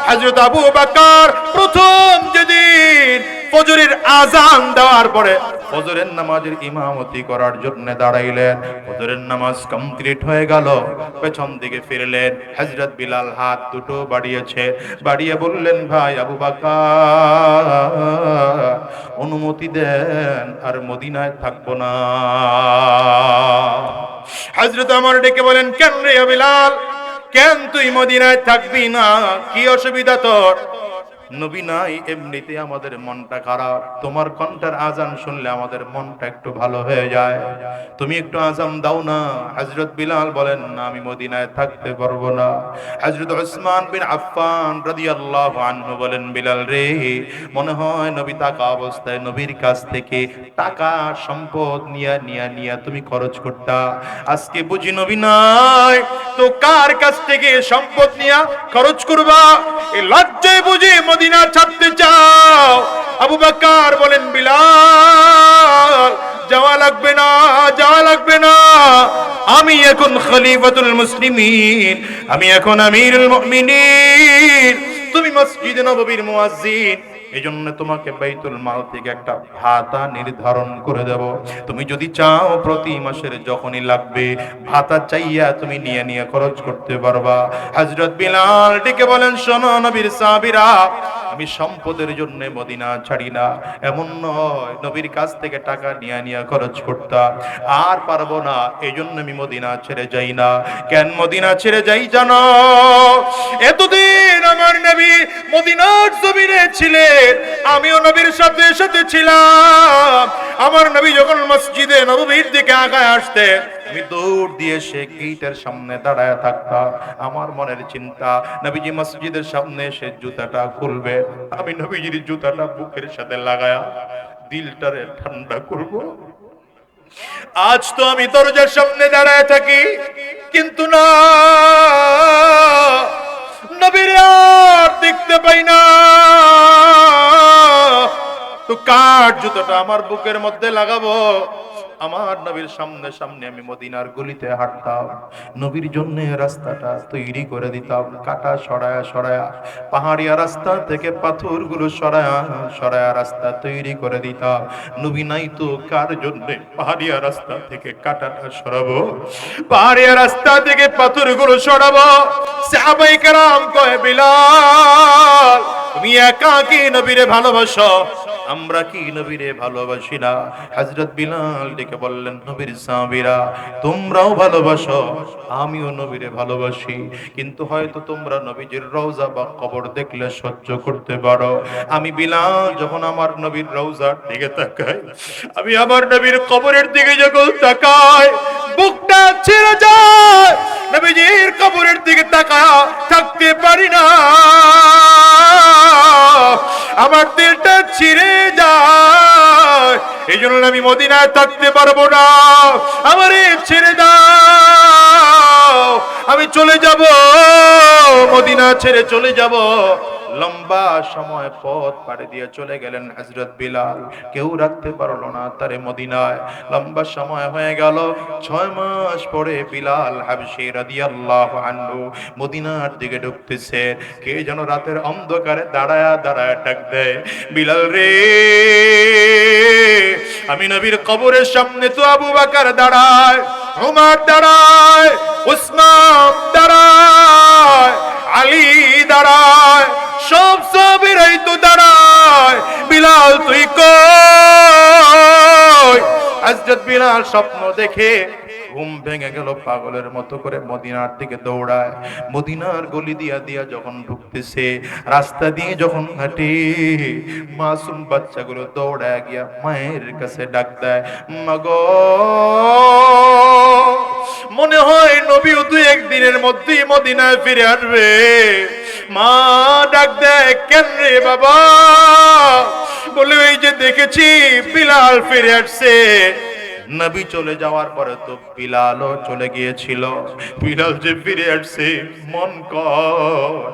হযরত আবু বকর প্রথম যেদিন ফজরের আযান দেওয়ার পরে ফজরের নামাজের ইমামতি করার জন্য দাঁড়াইলেন। ফজরের নামাজ কমপ্লিট হয়ে গেল, পেছন দিকে ফিরলেন, হযরত বিলাল হাত দুটো বাড়িয়েছে, বাড়িয়ে বললেন, ভাই আবু বকর অনুমতি দেন, আর মদিনায় থাকবো না। হযরত ওমর ডেকে বলেন, কেন রে বিলাল, কেন তুই মদিনায় থাকবি না? কি অসুবিধা তোর? নবী নাই, এমনিতে আমাদের মনটা খারাপ, তোমার কণ্ঠের আজান শুনলে আমাদের মনটা একটু ভালো হয়ে যায়, তুমি একটু আজান দাও না। হযরত বিলাল বলেন, না আমি মদিনায় থাকতে পারবো না। হযরত উসমান বিন আফফান রাদিয়াল্লাহু আনহু বলেন, বিলাল রে, মনে হয় নবী থাকা অবস্থায় নবীর কাছ থেকে টাকা সম্পদ নিয়া নিয়া নিয়া তুমি খরচ করতা, আজকে বুঝি নবী নাই, তো কার কাছ থেকে সম্পদ নিয়া খরচ করবা? এই লজ্জায় বুঝি মদিনা ছাড়তে চাও? আবু বকর বলেন, বিলাল যাওয়া লাগবে না, যাওয়া লাগবে না, আমি এখন খলিফাতুল মুসলিমিন, আমি এখন আমিরুল মুমিনিন, তুমি মসজিদে নববীর মুয়াজ্জিন, এজন্য তোমাকে বাইতুল মাল থেকে একটা ভাতা নির্ধারণ করে দেব। তুমি যদি চাও প্রতি মাসের যখনই লাগবে ভাতা চাইয়া তুমি নিয়ে নিয়ে খরচ করতে পারবা। হযরত বিলাল ডেকে বলেন, শোনো নবীর সাহাবীরা, আমি সম্পদের জন্য মদিনা ছাড়ি না, এমন নয়। নবীর কাছ থেকে টাকা নিয়ে নিয়ে খরচ করতাম, আর পারবো না, এই জন্য আমি মদিনা ছেড়ে যাই না। কেন মদিনা ছেড়ে যাই জানো? এতদিন আমার নবী মদিনার জমিনে ছিলেন, আমিও নবীর সাথে সাথে ছিলাম। আমার নবী যখন মসজিদে নববীর দিকে আগায় আসতেন, আমি দৌড় দিয়ে সে গেটের সামনে দাঁড়ায় থাকতাম। আমার মনের চিন্তা, নবীজি মসজিদের সামনে এসে জুতাটা খুলবে, আমি নবীজির জুতাটা বুকের সাথে লাগায়া দিলটারে ঠান্ডা করব। আজ তো আমি দরজার সামনে দাঁড়ায় থাকি, কিন্তু না, নবীর আর দেখতে পাই না। তো কার জুতোটা আমার বুকের মধ্যে লাগাবো? আমার নবীর সামনে সামনে আমি মদিনার গলিতে হাঁটতাম, নবীর জন্য রাস্তাটা তৈরি করে দিতাম, কাটা সরায়া সরায়া, পাহাড়িয়া রাস্তা থেকে পাথরগুলো সরায়া সরায়া রাস্তা তৈরি করে দিতাম। নবী নাই তো কার জন্য পাহাড়িয়া রাস্তা থেকে কাটাটা সরাবো, পাহাড়িয়া রাস্তা থেকে পাথরগুলো সরাবো? সাহাবায়ে কেরাম কয়, বিলাল তুমি একা কি নবীরে ভালোবাসো? আমরা কি নবীরে ভালোবাসি না? হযরত বিলাল ডেকে বললেন, নবীর সাহাবীরা তোমরাও ভালোবাসো, আমিও নবীরে ভালোবাসি, কিন্তু হয়তো তোমরা নবীজির রওজা বা কবর দেখলে সহ্য করতে পারো। আমি বিলাল যখন আমার নবীর রওজার দিকে তাকাই, আমি আমার নবীর কবরের দিকে যখন তাকাই, বুকটা ছিঁড়ে যায়। নবীজির কবরের দিকে তাকায়া থাকতে পারি না, আমার দিলটা ছিঁড়ে যায়। এই জন্য আমি মদিনায় থাকতে পারবো না, আমারে ছেড়ে দাও, আমি চলে যাব, মদিনা ছেড়ে চলে যাব। লম্বা সময় পথ পাড়ি দিয়ে চলে গেলেন হযরত বিলাল, কেউ রাখতে পারলো না তারে মদিনায়। লম্বা সময় হয়ে গেল, 6 মাস পরে বিলাল হাবশী রাদিয়াল্লাহু আনহু মদিনার দিকে ঢুকতেছে। কে যেন রাতের অন্ধকারে দাঁড়ায়া দাঁড়ায়া ডাক দেয়, বিলাল রে। আমি নবীর কবরের সামনে তো আবু বকর দাঁড়ায়, উমর দাঁড়ায়, উসমান দাঁড়ায়, আলী দাঁড়ায়, সব সাহাবীরাই তো দাঁড়ায়, বিলাল তুই কই? হযরত বিলাল স্বপ্ন দেখে ঘুম ভেঙে গেল, পাগলের মতো করে মদিনার দিকে দৌড়ায়। মদিনার গলি দিয়া দিয়া যখন ঢুকতেছে, রাস্তা দিয়ে যখন হাঁটে, মাসুম বাচ্চাগুলো দৌড়ায় গিয়া মায়ের কাছে ডাক দেয়, মাগো মনে হয় নবীও দুই একদিনের মধ্যেই মদিনায় ফিরে আসবে। মা ডাক দেয়, কেন রে বাবা? বলে ওই যে দেখেছি বিলাল ফিরে আসছে। নবী চলে যাওয়ার পরে তো বিলালও চলে গিয়েছিল, বিলাল যে ফিরে আসছে মন কর,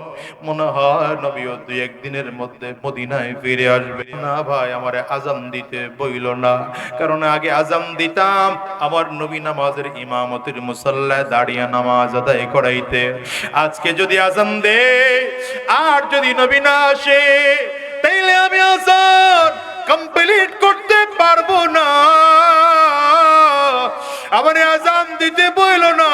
মনে হয় নবীও দুই একদিনের মধ্যে মদিনায় ফিরে আসবে। না ভাই, আমারে আজান দিতে বইল না, কারণ আগে আজান দিতাম আমার নবী নামাজের ইমামতির মুসাল্লায় দাঁড়িয়ে নামাজ আদায় করাইতে। আজকে যদি আজান দে আর যদি নবী না আসে, তাইলে আমি আজান কমপ্লিট করতে পারবো না, আমারে আজান দিতে বইল না।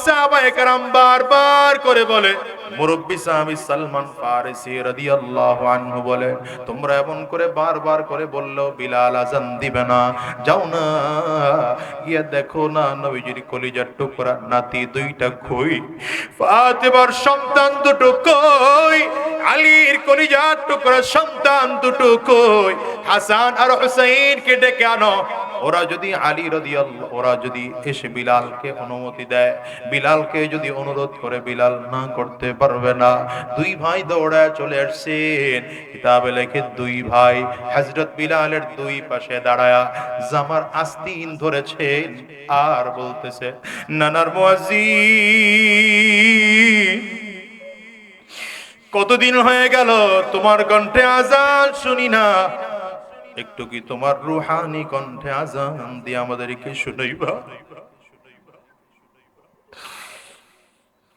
সাহাবায়ে কেরাম বারবার করে বলে, মুরব্বী সাহাবী সালমান ফারিসি রাদিয়াল্লাহু আনহু বলে, তোমরা এমন করে বারবার করে বললো বিলাল আজান দিবে না, যাও না গিয়া দেখো না নবীজির কলিজার টুকরা নাতি দুইটা কই, ফাতেমার সন্তান দুটো কই, আলীর কলিজার টুকরা সন্তান দুটো কই, হাসান আর হুসাইনকে ডেকে আনো। ওরা যদি আলী রাদিয়াল্লাহু, ওরা যদি এসে বিলালকে অনুমতি দেয়, বিলালকে যদি অনুরোধ করে, বিলাল না করতে পারবে না। দুই ভাই দৌড়ায় চলে আসছেন, কিতাবে লেখে দুই ভাই হযরত বিলালের দুই পাশে দাঁড়ায়া জামার আস্তিন ধরেছেন আর বলতেছে, নানার মুয়াজ্জিন, কতদিন হয়ে গেল তোমার কণ্ঠে আজান শুনি না, একটু কি তোমার রুহানি কণ্ঠে আজান দিয়ে আমাদেরকে শুনাইবা?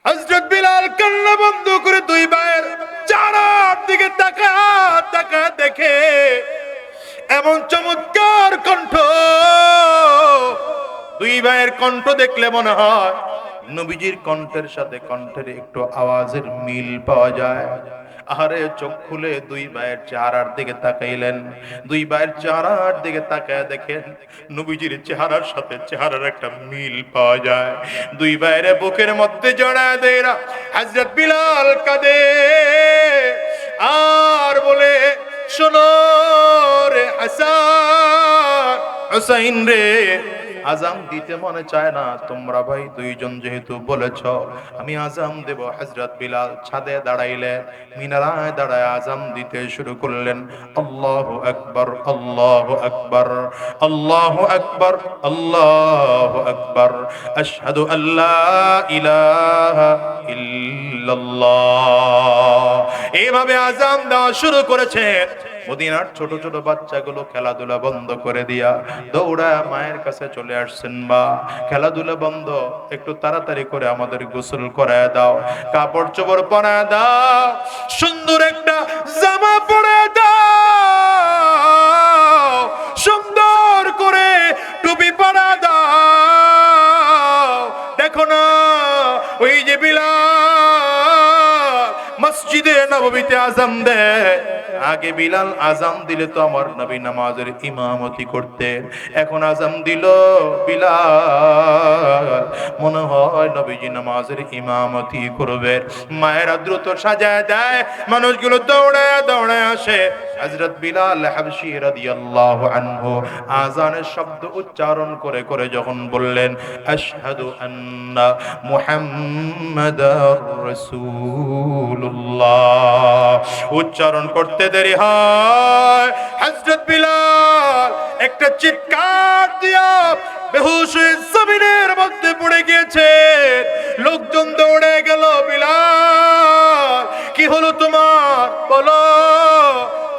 হযরত বিলাল কান্না বন্ধ করে দুই ভাইয়ের চারার দিকে তাকা দেখে এমন চমৎকার কণ্ঠ, দুই ভাইয়ের কণ্ঠ দেখলে মনে হয় নবীজির কণ্ঠের সাথে কণ্ঠের একটু আওয়াজের মিল পাওয়া যায়। আহারে চোখ খুলে দুই ভাইয়ের চেহারার দিকে তাকাইলেন। দুই ভাইয়ের চেহারার দিকে তাকায় দেখেন নবীজির চেহারার সাথে চেহারার একটা মিল পাওয়া যায়। দুই ভাইয়ের বুকের মধ্যে জড়ায় দেয় হযরত বিলাল কাঁদে আর বলে, শোনো রে হাসান হুসাইন রে, আজান দিতে মনে চায় না, তোমরা ভাই দুইজন যেহেতু বলেছ আমি আজান দেব। হযরত বিলাল ছাদে দাঁড়াইলে মিনারায় দাঁড়ায় আজান দিতে শুরু করলেন। আল্লাহু আকবার, আল্লাহু আকবার, আল্লাহু আকবার, আল্লাহু আকবার, আশহাদু আল্লা ইলাহা ইল্লাল্লাহ। এইভাবে আজান দেওয়া শুরু করেছেন। মদিনার ছোট ছোট বাচ্চাগুলো খেলাধুলা বন্ধ করে দিয়া দৌড়া মায়ের কাছে চলে আসছেন। বা খেলাধুলা বন্ধ, একটু তাড়াতাড়ি করে আমাদের গোসল করায় দাও, কাপড় চোপড় পরায় দাও, সুন্দর একটা জামা পরে দাও, সুন্দর করে টুপি পরা দাও। দেখো না ওই যে বিলাল মসজিদে নববীতে আজান দেয়। আগে বিলাল আজান দিলে তো আমার নবী নামাজের ইমামতি করতেন, এখন আজান দিল বিলাল, মনে হয় নবীজি নামাজের ইমামতি করবে। মায়েরা দ্রুত সাজায় দেয়, মানুষগুলো দৌড়ায় দৌড়ায় আসে। হযরত বিলাল হাবশী রাদিয়াল্লাহু আনহু আজানের শব্দ উচ্চারণ করে করে যখন বললেন আশহাদু আন্না মুহাম্মাদার রাসূলুল্লাহ, উচ্চারণ করতে দেরি হয়, হযরত বিলাল একটা চিৎকার দিয়া বেহুশ হয়ে জমিনের মধ্যে পড়ে গিয়েছে। লোকজন দৌড়ে গেল, বিলাল কি হলো তোমার, বলো।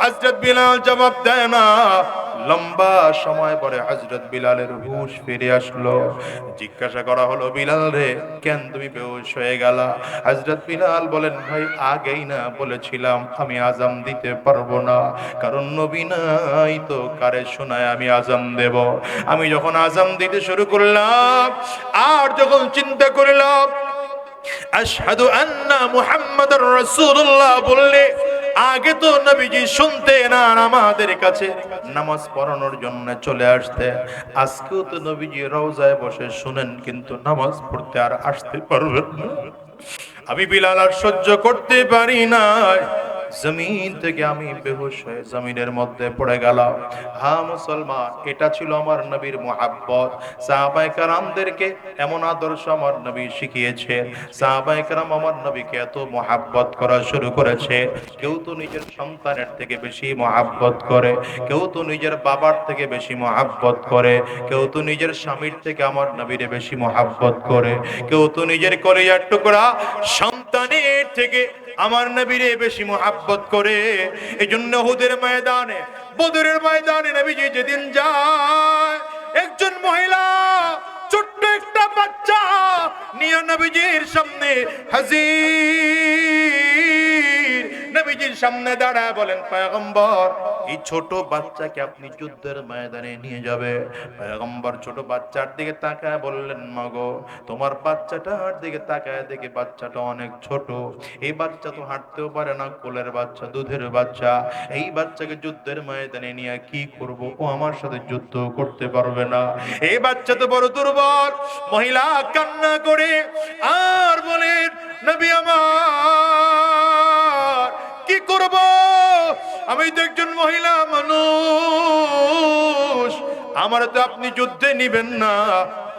হযরত বিলাল জবাব দেয় না। লম্বা সময় পরে হযরত বিলালের হুঁশ ফিরে আসলো। জিজ্ঞাসা করা হলো, বিলাল রে, কেন তুমি বেহুশ হয়ে গেলা? হযরত বিলাল বলেন, ভাই আগেই না বলেছিলাম আমি আজান দিতে পারবো না, কারণ নবী নাই তো কারে শোনায় আমি আজান দেব। আমি যখন আজান দিতে শুরু করলাম আর যখন চিন্তা করলাম আশহাদু আন্না মুহাম্মাদার রাসূলুল্লাহ বললে আগে তো নবীজি শুনতেন আর আমাদের কাছে নামাজ পড়ানোর জন্য চলে আসতে। আজকেও তো নবীজি রওজায় বসে শুনেন, কিন্তু নামাজ পড়তে আর আসতে পারবেন না। আমি বিলাল আর সহ্য করতে পারি না, জমিন থেকে আমি বেহুশ হয়ে জমিনের মধ্যে পড়ে গেলাম। হ্যাঁ মুসলমান, এটা ছিল আমার নবীর মুহাব্বত। সাহাবায়ে কেরামদেরকে এমন আদর্শ আমার নবী শিখিয়েছে। সাহাবায়ে কেরাম আমার নবীকে এত মুহাব্বত করা শুরু করেছে। কেউ তো নিজের সন্তানের থেকে বেশি মুহাব্বত করে, কেউ তো নিজের বাবার থেকে বেশি মুহাব্বত করে, কেউ তো নিজের স্বামীর থেকে আমার নবীরে বেশি মুহাব্বত করে, কেউ তো নিজের কলিজার টুকরা সন্তানের থেকে আমার নবীরে বেশি মুহাব্বত করে। এজন্য উহুদের ময়দানে, বদরের ময়দানে নবীজি যেদিন যায়, একজন মহিলা ছোট্ট একটা বাচ্চা নিয়ে নবীজির সামনে হাজির। নবীজির সামনে দাঁড়ায় বলেন, পয়গম্বর এই ছোট বাচ্চাকে আপনি যুদ্ধের ময়দানে নিয়ে যাবে। পয়গম্বর ছোট বাচ্চার দিকে তাকায় বললেন, মাগো তোমার বাচ্চাটার দিকে তাকায় দেখে বাচ্চাটা অনেক ছোট, এই বাচ্চা তো হাঁটতেও পারে না, কোলের বাচ্চা, দুধের বাচ্চা, এই বাচ্চাকে যুদ্ধের ময়দানে নিয়ে কি করব? ও আমার সাথে যুদ্ধ করতে পারবে না, এই বাচ্চা তো বড় দুর্বল। মহিলা কান্না করে আর বলেন, নবী আমার কি করব? আমি তো একজন মহিলা মানুষ, আমার তো আপনি যুদ্ধে নিবেন না।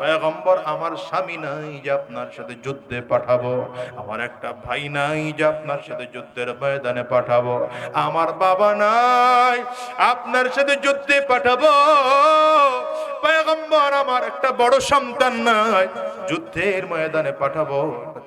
পয়গম্বর, আমার স্বামী নাই যে আপনার সাথে যুদ্ধে পাঠাবো, আমার একটা ভাই নাই যে আপনার সাথে যুদ্ধের ময়দানে পাঠাবো, আমার বাবা নাই আপনার সাথে যুদ্ধে পাঠাবো। পয়গম্বর, আমার একটা বড় সন্তান নাই যুদ্ধের ময়দানে পাঠাবো,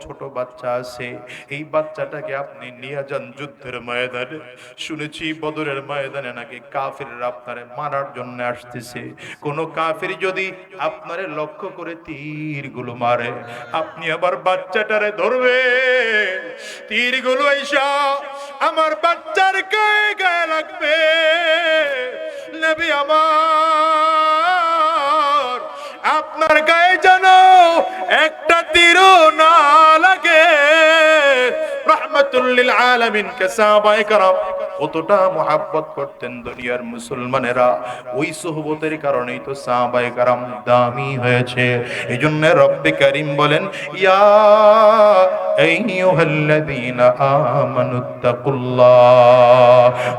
ছোট বাচ্চা আছে, এই বাচ্চাটাকে আপনি নিয়ে যান যুদ্ধের ময়দানে। শুনেছি বদরের ময়দানে নাকি কাফিররা আপনারে মারার জন্য আসতেছে। কোন কাফির যদি আপনারে লক্ষ্য করে তীরগুলো মারে, আপনি আবার বাচ্চাটারে ধরবে, তীরগুলো এসা আমার বাচ্চার গায়ে গায়ে লাগবে। নবী আমার, আপনার গায়ে যেন একটা তীরও না লাগে। রাহমাতুল লিল আলামিন কে সাহাবায়ে কেরাম কতটা মুহাব্বত করতেন দুনিয়ার মুসলমানেরা, ওই সুহবতের কারণেই তো সাহাবায়ে কেরাম দামি হয়েছে। এজন্য রব্বে কারীম বলেন, ইয়া আইয়ুহাল্লাযীনা আমানুত্তাকুল্লাহ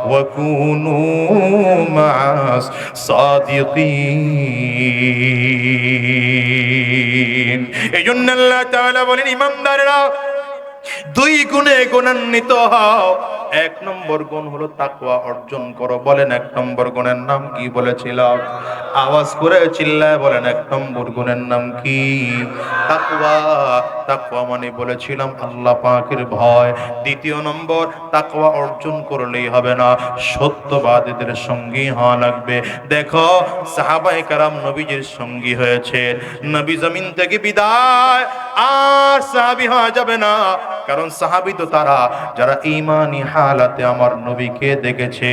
ওয়া কুনু মা'আস সাদিকিন। এজন্য আল্লাহ তাআলা বলেন, ইমানদাররা দুই গুণে গুণান্বিত হও। এক নম্বর গুণ হলো তাকওয়া অর্জন করো। বলেন এক নম্বর গুণের নাম কি বলেছিলাম? আওয়াজ করে চিল্লায় বলেন এক নম্বর গুণের নাম কি? তাকওয়া। তাকওয়া মানে বলেছিলাম আল্লাহ পাকের ভয়। দ্বিতীয় নম্বর, তাকওয়া অর্জন করলেই হবে না, সত্যবাদীদের সঙ্গী হওয়া লাগবে। দেখো সাহাবায়ে কেরাম নবীজির সঙ্গী হয়েছে, নবী জমিন থেকে বিদায়, আর সাহাবী হওয়া যাবে না। কারণ সাহাবী তো তারা যারা ঈমানি হালাতে আমার নবীকে দেখেছে।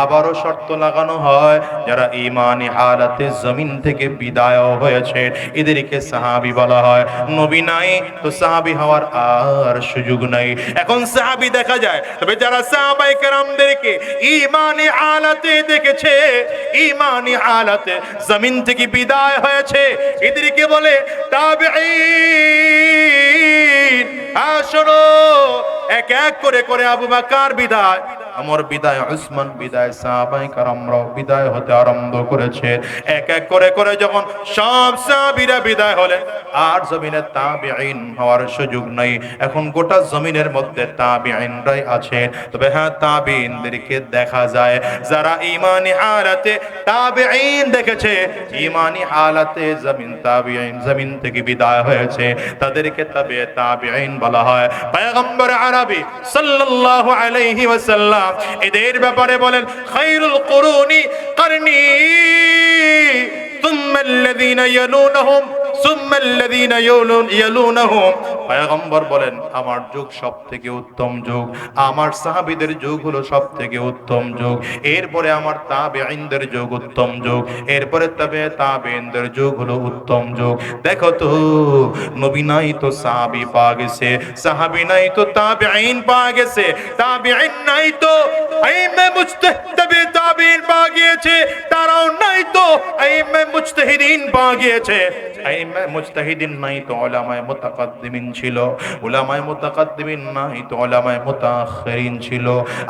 আবারও শর্ত লাগানো হয়, যারা ঈমানি হালাতে জমিন থেকে বিদায় হয়েছে এদেরকে সাহাবী বলা হয়। নবী নাই তো সাহাবী হওয়ার আর সুযোগ নাই। এখন সাহাবী দেখা যায়, তবে যারা সাহাবায়ে কেরামদেরকে ঈমানি হালাতে দেখেছে, ঈমানি হালাতে জমিন থেকে বিদায় হয়েছে, এদেরকে বলে তাবেঈন। শোনো, এক এক করে করে আবু বকর বিদায়, আমার বিদায়, উসমান বিদায়, সাহাবায়ে কেরামরাও বিদায় হতে আরম্ভ করেছে। এক এক করে করে যখন সব সাহাবীরা বিদায় হলেন, আর জমিনে তাবেঈন হওয়ার সুযোগ নাই। এখন গোটা জমিনের মধ্যে তাবেঈনরাই আছে। তবে হ্যাঁ, তাবেঈনদেরকে দেখা যায় যারা ঈমানি হালাতে তাবেঈন দেখেছে, ঈমানি হালাতে জমিন থেকে বিদায় হয়েছে, তাদেরকে তাবেঈন বলা হয়। পয়গম্বর আরবি সাল্লাল্লাহু আলাইহি ওয়াসাল্লাম এদের ব্যাপারে বলেন, খায়রুল কুরুনি করনি সুম্মাল্লাযীনা ইয়ালুনহুম সুম্মাল্লাযীনা ইয়ালুনহুম। পয়গম্বর বলেন, আমার যুগ সবথেকে উত্তম যুগ, আমার সাহাবীদের যুগ হলো সবথেকে উত্তম যুগ, এরপরে আমার তাবেঈনদের যুগ উত্তম যুগ, এরপরে তাবেঈনদের যুগ হলো উত্তম যুগ। দেখো তো, নবী নাই তো সাহাবী পাওয়া গেছে, সাহাবী নাই তো তাবেঈন পাওয়া গেছে, তাবেঈন নাই তো আইম্মে মুজতাহিদ তাবেঈন পাওয়া গিয়েছে, তারাও নাই তো আইম্মে মুজতাহিদিন পাওয়া গিয়েছে। আইম্মে মুজতাহিদিন নাই তো উলামায়ে মুতাকাদ্দিমিন ছিল, উলামায়ে মুতাকাদ্দিমিন নাই তো উলামায়ে মুতাআখিরিন ছিল।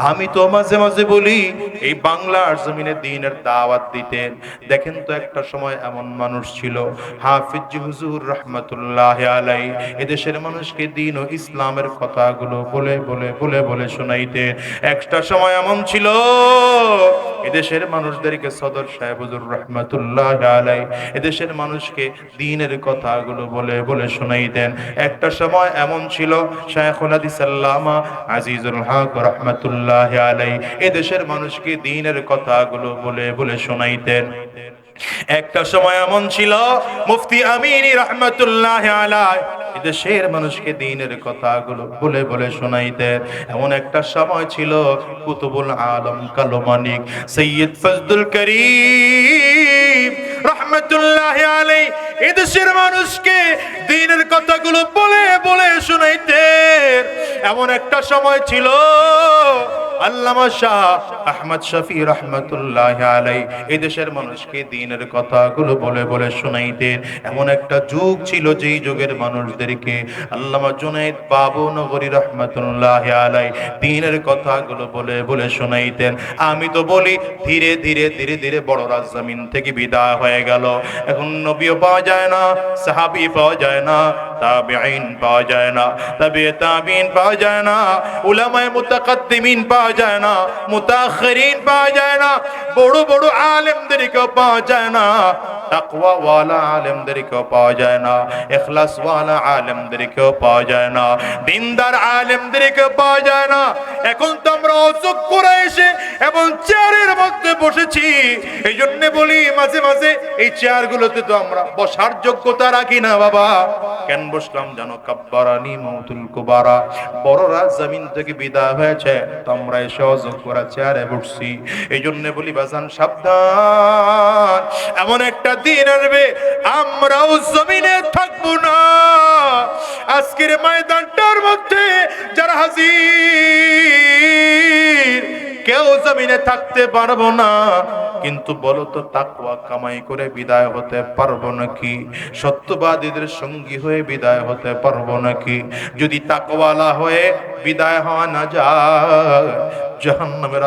আমি তো মাঝে মাঝে বলি, এই বাংলার জমিনে দ্বীনের দাওয়াত দিতেন। দেখেন তো, একটা সময় এমন মানুষ ছিল, হাফিজ হুজুর রাহমাতুল্লাহি আলাইহি এদেশের মানুষকে দ্বীন ও ইসলামের কথাগুলো বলে বলে বলে বলে শোনাইতে। একটা সময় এমন ছিল, এদেশের মানুষদেরকে সদর সাহেব হুজুর রাহমাতুল্লাহি আলাইহি এদেশের মানুষকে দ্বীনের কথাগুলো বলে বলে শোনাইতেন। একটা সময় এমন ছিল, শায়খুল হাদিস আল্লামা আজিজুল হক রাহমাতুল্লাহি আলাইহি এদেশের মানুষকে দ্বীনের কথাগুলো বলে বলে শোনাইতেন। একটা সময় এমন ছিল, মুফতি আমিনী রাহমাতুল্লাহি আলাইহি এদেশের মানুষকে দ্বীনের কথাগুলো বলে বলে শোনাইতেন। এমন একটা সময় ছিল, কুতুবুল আলম কালো মানিক সৈয়দ ফজলুল করিম রাহমাতুল্লাহি আলাইহি এদেশের মানুষকে দ্বীনের কথাগুলো বলে বলে শোনাইতেন। এমন একটা সময় ছিল, আল্লামা শাহ আহমদ শফি রাহমাতুল্লাহি আলাইহি এদেশের মানুষকে দ্বীনের কথাগুলো বলে বলে শোনাইতেন। এমন একটা যুগ ছিল, যেই যুগের মানুষদেরকে আল্লামা জুনায়েদ বাবুনগরী রাহমাতুল্লাহি আলাইহি দ্বীনের কথাগুলো বলে বলে শোনাইতেন। আমি তো বলি, ধীরে ধীরে ধীরে ধীরে বড়রা জমিন থেকে বিদায় হয়ে গেল। এখন নবীও পাওয়া যায় না, সাহাবী পাওয়া যায় না, তাবেঈন পাওয়া যায় না, তাবেঈন পাওয়া যায় না, উলামায়ে মুতাকাদ্দিমিন পাওয়া যায় না, মুতাআখিরিন পাওয়া যায় না, বড় বড় আলেমদেরকেও পাওয়া যায় না, তাকওয়া ওয়ালা আলেমদেরকেও পাওয়া যায় না, ইখলাস ওয়ালা আলেমদেরকেও পাওয়া যায় না, দিনদার আলেমদেরকেও পাওয়া যায় না। এখন তো আমরা অযোগ্য করে এসে এবং চেয়ারের মধ্যে বসেছি। এই জন্য বলি, মাঝে মাঝে এই চেয়ারগুলোতে তো আমরা বসার যোগ্যতা রাখি না। বাবা, কেন বসলাম জানো? কাব্বারানি মাউতুল কুবারা, বড়রা জমিন থেকে বিদায় হয়েছে, তোমরা এসে অযোগ্যরা চেয়ারে বসছি। এই জন্য বলি, বাজান সাবধান, এমন একটা দিন আসবে আমরাও জমিনে থাকবো না। আজকের ময়দানটার মধ্যে যারা হাজির জমিনে থাকতে পারবো না, কিন্তু বলো তো তাকওয়া কামাই করে বিদায় হতে পারবো নাকি? সত্যবাদীদের সঙ্গী হয়ে বিদায় হতে পারবো নাকি? যদি তাকওয়ালা হয়ে বিদায় হওয়া না যায়, জাহান্নামের